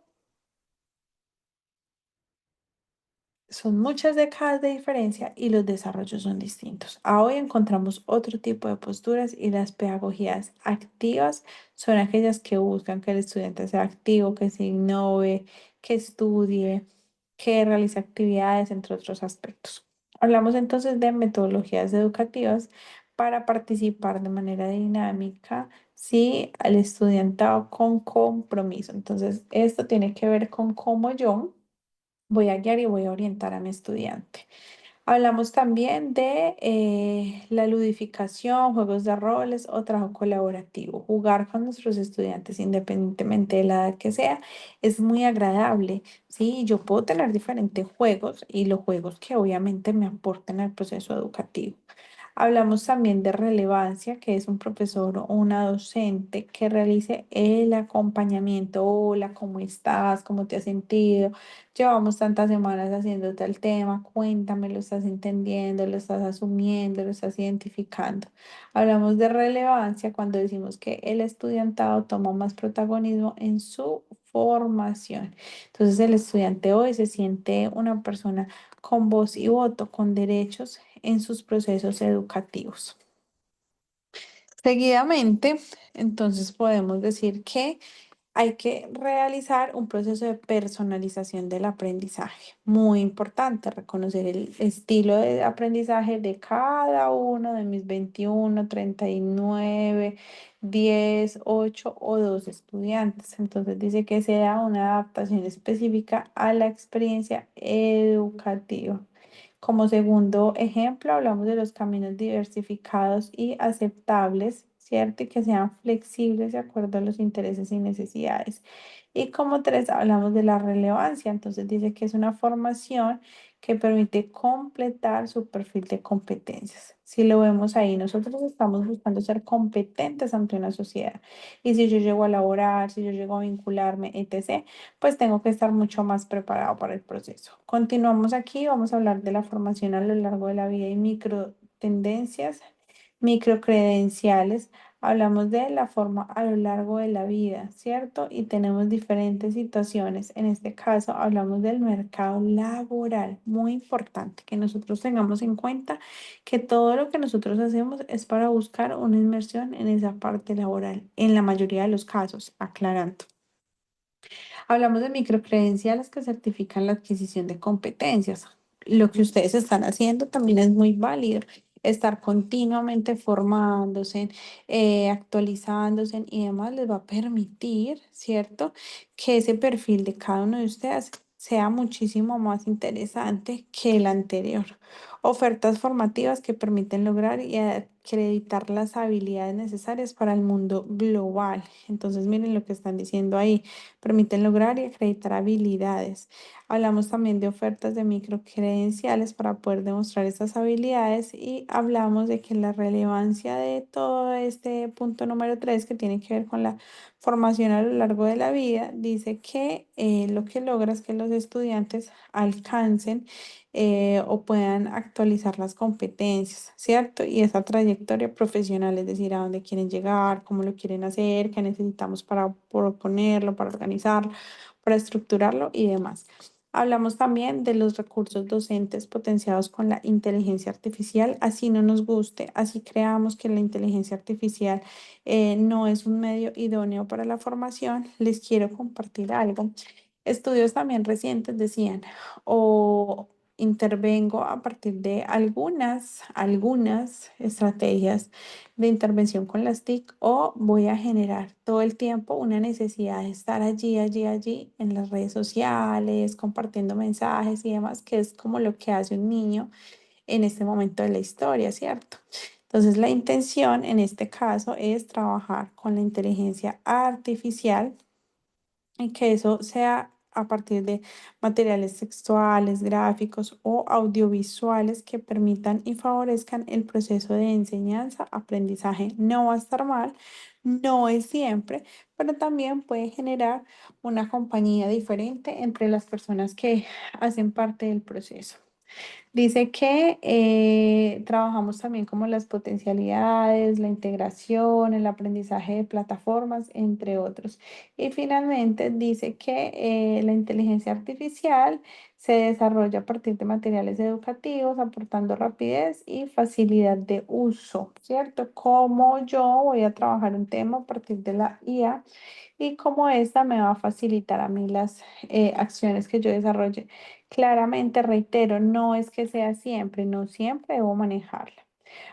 Son muchas décadas de diferencia y los desarrollos son distintos. Hoy encontramos otro tipo de posturas y las pedagogías activas son aquellas que buscan que el estudiante sea activo, que se innove, que estudie, que realice actividades, entre otros aspectos. Hablamos entonces de metodologías educativas para participar de manera dinámica, sí, al estudiantado con compromiso. Entonces, esto tiene que ver con cómo yo voy a guiar y voy a orientar a mi estudiante. Hablamos también de la ludificación, juegos de roles o trabajo colaborativo. Jugar con nuestros estudiantes, independientemente de la edad que sea, es muy agradable. Sí, yo puedo tener diferentes juegos y los juegos que obviamente me aporten al proceso educativo. Hablamos también de relevancia, que es un profesor o una docente que realice el acompañamiento. Hola, ¿cómo estás? ¿Cómo te has sentido? Llevamos tantas semanas haciéndote el tema. Cuéntame, ¿lo estás entendiendo? ¿Lo estás asumiendo? ¿Lo estás identificando? Hablamos de relevancia cuando decimos que el estudiantado toma más protagonismo en su formación. Entonces, el estudiante hoy se siente una persona con voz y voto, con derechos en sus procesos educativos. Seguidamente, entonces podemos decir que hay que realizar un proceso de personalización del aprendizaje. Muy importante reconocer el estilo de aprendizaje de cada uno de mis 21, 39, 10, 8 o 2 estudiantes. Entonces dice que sea una adaptación específica a la experiencia educativa. Como segundo ejemplo, hablamos de los caminos diversificados y aceptables, ¿cierto? Y que sean flexibles de acuerdo a los intereses y necesidades. Y como tres, hablamos de la relevancia. Entonces dice que es una formación que permite completar su perfil de competencias. Si lo vemos ahí, nosotros estamos buscando ser competentes ante una sociedad. Y si yo llego a laborar, si yo llego a vincularme, etc., pues tengo que estar mucho más preparado para el proceso. Continuamos aquí, vamos a hablar de la formación a lo largo de la vida y micro tendencias, micro credenciales. Hablamos de la forma a lo largo de la vida, ¿cierto? Y tenemos diferentes situaciones. En este caso, hablamos del mercado laboral. Muy importante que nosotros tengamos en cuenta que todo lo que nosotros hacemos es para buscar una inmersión en esa parte laboral, en la mayoría de los casos, aclarando. Hablamos de microcredenciales que certifican la adquisición de competencias. Lo que ustedes están haciendo también es muy válido. Estar continuamente formándose, actualizándose y demás les va a permitir, ¿cierto? Que ese perfil de cada uno de ustedes sea muchísimo más interesante que el anterior. Ofertas formativas que permiten lograr y acreditar las habilidades necesarias para el mundo global. Entonces, miren lo que están diciendo ahí, permiten lograr y acreditar habilidades. Hablamos también de ofertas de microcredenciales para poder demostrar estas habilidades y hablamos de que la relevancia de todo este punto número 3 que tiene que ver con la formación a lo largo de la vida, dice que lo que logra es que los estudiantes alcancen o puedan actualizar las competencias, ¿cierto? Y esa trayectoria profesional, es decir, a dónde quieren llegar, cómo lo quieren hacer, qué necesitamos para proponerlo, para organizarlo, para estructurarlo y demás. Hablamos también de los recursos docentes potenciados con la inteligencia artificial, así no nos guste, así creamos que la inteligencia artificial no es un medio idóneo para la formación. Les quiero compartir algo. Estudios también recientes decían, o intervengo a partir de algunas estrategias de intervención con las TIC o voy a generar todo el tiempo una necesidad de estar allí en las redes sociales, compartiendo mensajes y demás, que es como lo que hace un niño en este momento de la historia, ¿cierto? Entonces, la intención en este caso es trabajar con la inteligencia artificial y que eso sea a partir de materiales textuales, gráficos o audiovisuales que permitan y favorezcan el proceso de enseñanza, aprendizaje. No va a estar mal, no es siempre, pero también puede generar una compañía diferente entre las personas que hacen parte del proceso. Dice que trabajamos también como las potencialidades, la integración, el aprendizaje de plataformas, entre otros. Y finalmente dice que la inteligencia artificial se desarrolla a partir de materiales educativos, aportando rapidez y facilidad de uso, ¿cierto? Como yo voy a trabajar un tema a partir de la IA y cómo esta me va a facilitar a mí las acciones que yo desarrolle. Claramente, reitero, no es que sea siempre, no siempre debo manejarla.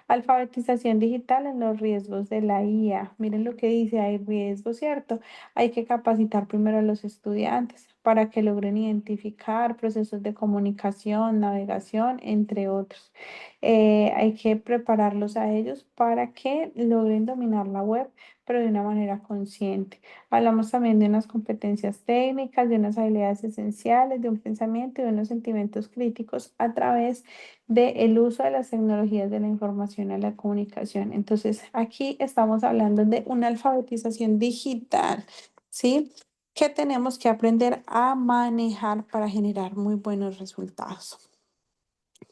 Alfabetización digital en los riesgos de la IA. Miren lo que dice, hay riesgos, ¿cierto? Hay que capacitar primero a los estudiantes para que logren identificar procesos de comunicación, navegación, entre otros. Hay que prepararlos a ellos para que logren dominar la web, pero de una manera consciente. Hablamos también de unas competencias técnicas, de unas habilidades esenciales, de un pensamiento y de unos sentimientos críticos a través del uso de las tecnologías de la información y la comunicación. Entonces, aquí estamos hablando de una alfabetización digital, ¿sí? Que tenemos que aprender a manejar para generar muy buenos resultados.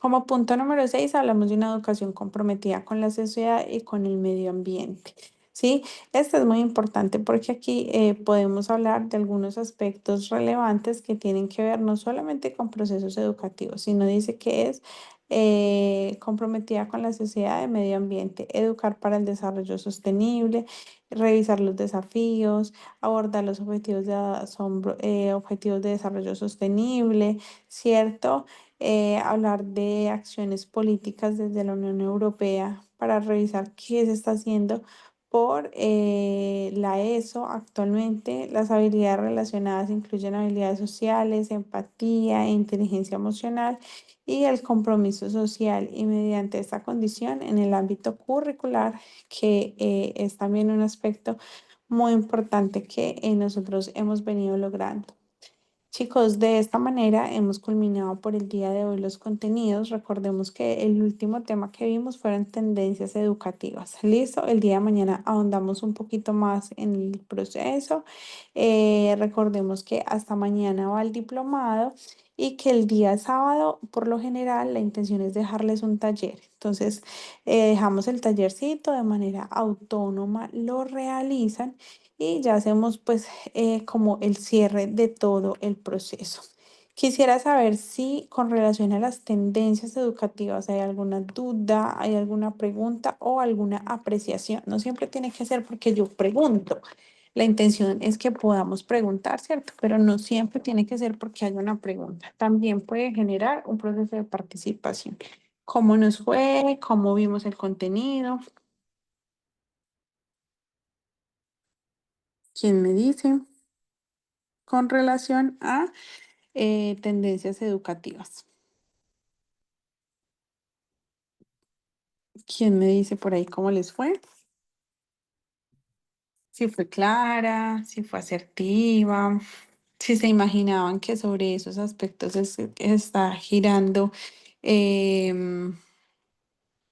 Como punto número 6, hablamos de una educación comprometida con la sociedad y con el medio ambiente. ¿Sí? Esto es muy importante porque aquí podemos hablar de algunos aspectos relevantes que tienen que ver no solamente con procesos educativos, sino dice que es comprometida con la sociedad de medio ambiente, educar para el desarrollo sostenible, revisar los desafíos, abordar los objetivos objetivos de desarrollo sostenible, ¿cierto? Hablar de acciones políticas desde la Unión Europea para revisar qué se está haciendo por la ESO actualmente. Las habilidades relacionadas incluyen habilidades sociales, empatía e inteligencia emocional y el compromiso social. Y mediante esta condición en el ámbito curricular, que es también un aspecto muy importante que nosotros hemos venido logrando. Chicos, de esta manera hemos culminado por el día de hoy los contenidos. Recordemos que el último tema que vimos fueron tendencias educativas. Listo, el día de mañana ahondamos un poquito más en el proceso. Recordemos que hasta mañana va el diplomado y que el día sábado, por lo general, la intención es dejarles un taller. Entonces, dejamos el tallercito de manera autónoma, lo realizan y ya hacemos pues como el cierre de todo el proceso. Quisiera saber si con relación a las tendencias educativas hay alguna duda, hay alguna pregunta o alguna apreciación. No siempre tiene que ser porque yo pregunto. La intención es que podamos preguntar, ¿cierto? Pero no siempre tiene que ser porque haya una pregunta. También puede generar un proceso de participación. ¿Cómo nos fue? ¿Cómo vimos el contenido? ¿Quién me dice? Con relación a tendencias educativas. ¿Quién me dice por ahí cómo les fue? Si fue clara, si fue asertiva, si se imaginaban que sobre esos aspectos está girando em,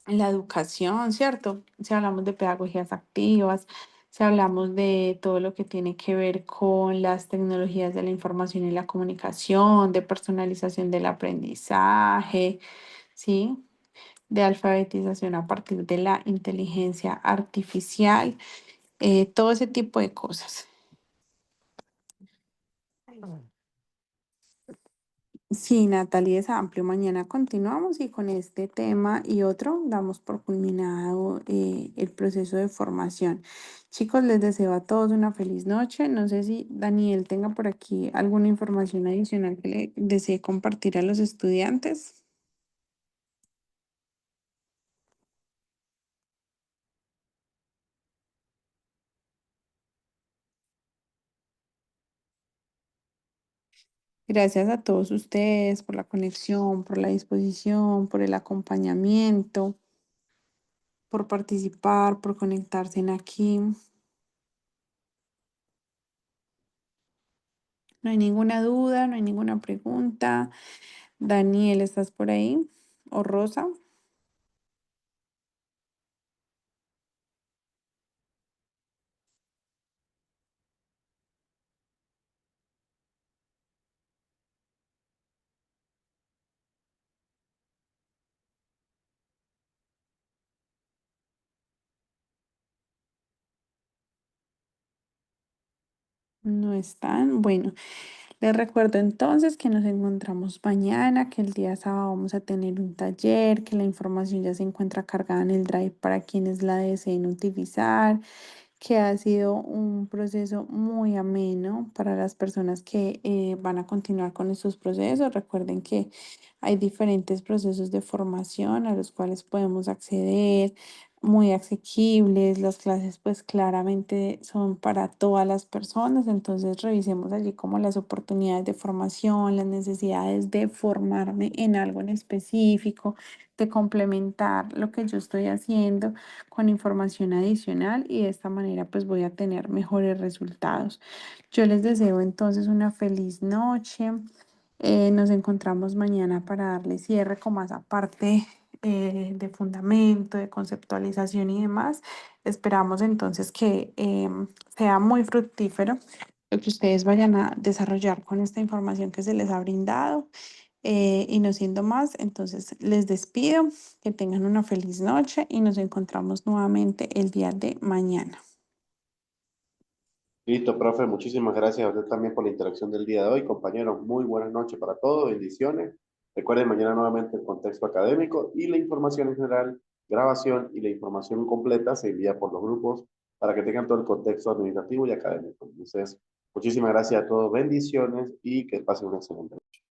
la educación, ¿cierto? Si hablamos de pedagogías activas, si hablamos de todo lo que tiene que ver con las tecnologías de la información y la comunicación, de personalización del aprendizaje, ¿sí? De alfabetización a partir de la inteligencia artificial, todo ese tipo de cosas. Sí, Natalie, es amplio. Mañana continuamos y con este tema y otro damos por culminado el proceso de formación. Chicos, les deseo a todos una feliz noche. No sé si Daniel tenga por aquí alguna información adicional que le desee compartir a los estudiantes. Gracias a todos ustedes por la conexión, por la disposición, por el acompañamiento, por participar, por conectarse en aquí. No hay ninguna duda, no hay ninguna pregunta. Daniel, ¿estás por ahí? ¿O Rosa? No están. Bueno, les recuerdo entonces que nos encontramos mañana, que el día sábado vamos a tener un taller, que la información ya se encuentra cargada en el Drive para quienes la deseen utilizar, que ha sido un proceso muy ameno para las personas que van a continuar con estos procesos. Recuerden que Hay diferentes procesos de formación a los cuales podemos acceder, muy asequibles. Las clases pues claramente son para todas las personas, entonces revisemos allí como las oportunidades de formación, las necesidades de formarme en algo en específico, de complementar lo que yo estoy haciendo con información adicional y de esta manera pues voy a tener mejores resultados. Yo les deseo entonces una feliz noche. Nos encontramos mañana para darle cierre con más aparte de fundamento, de conceptualización y demás. Esperamos entonces que sea muy fructífero lo que ustedes vayan a desarrollar con esta información que se les ha brindado. Y no siendo más, entonces les despido, que tengan una feliz noche y nos encontramos nuevamente el día de mañana. Listo, profe, muchísimas gracias a usted también por la interacción del día de hoy. Compañeros, muy buenas noches para todos, bendiciones. Recuerden mañana nuevamente el contexto académico y la información en general, grabación y la información completa se envía por los grupos para que tengan todo el contexto administrativo y académico. Entonces, muchísimas gracias a todos, bendiciones y que pasen una excelente noche.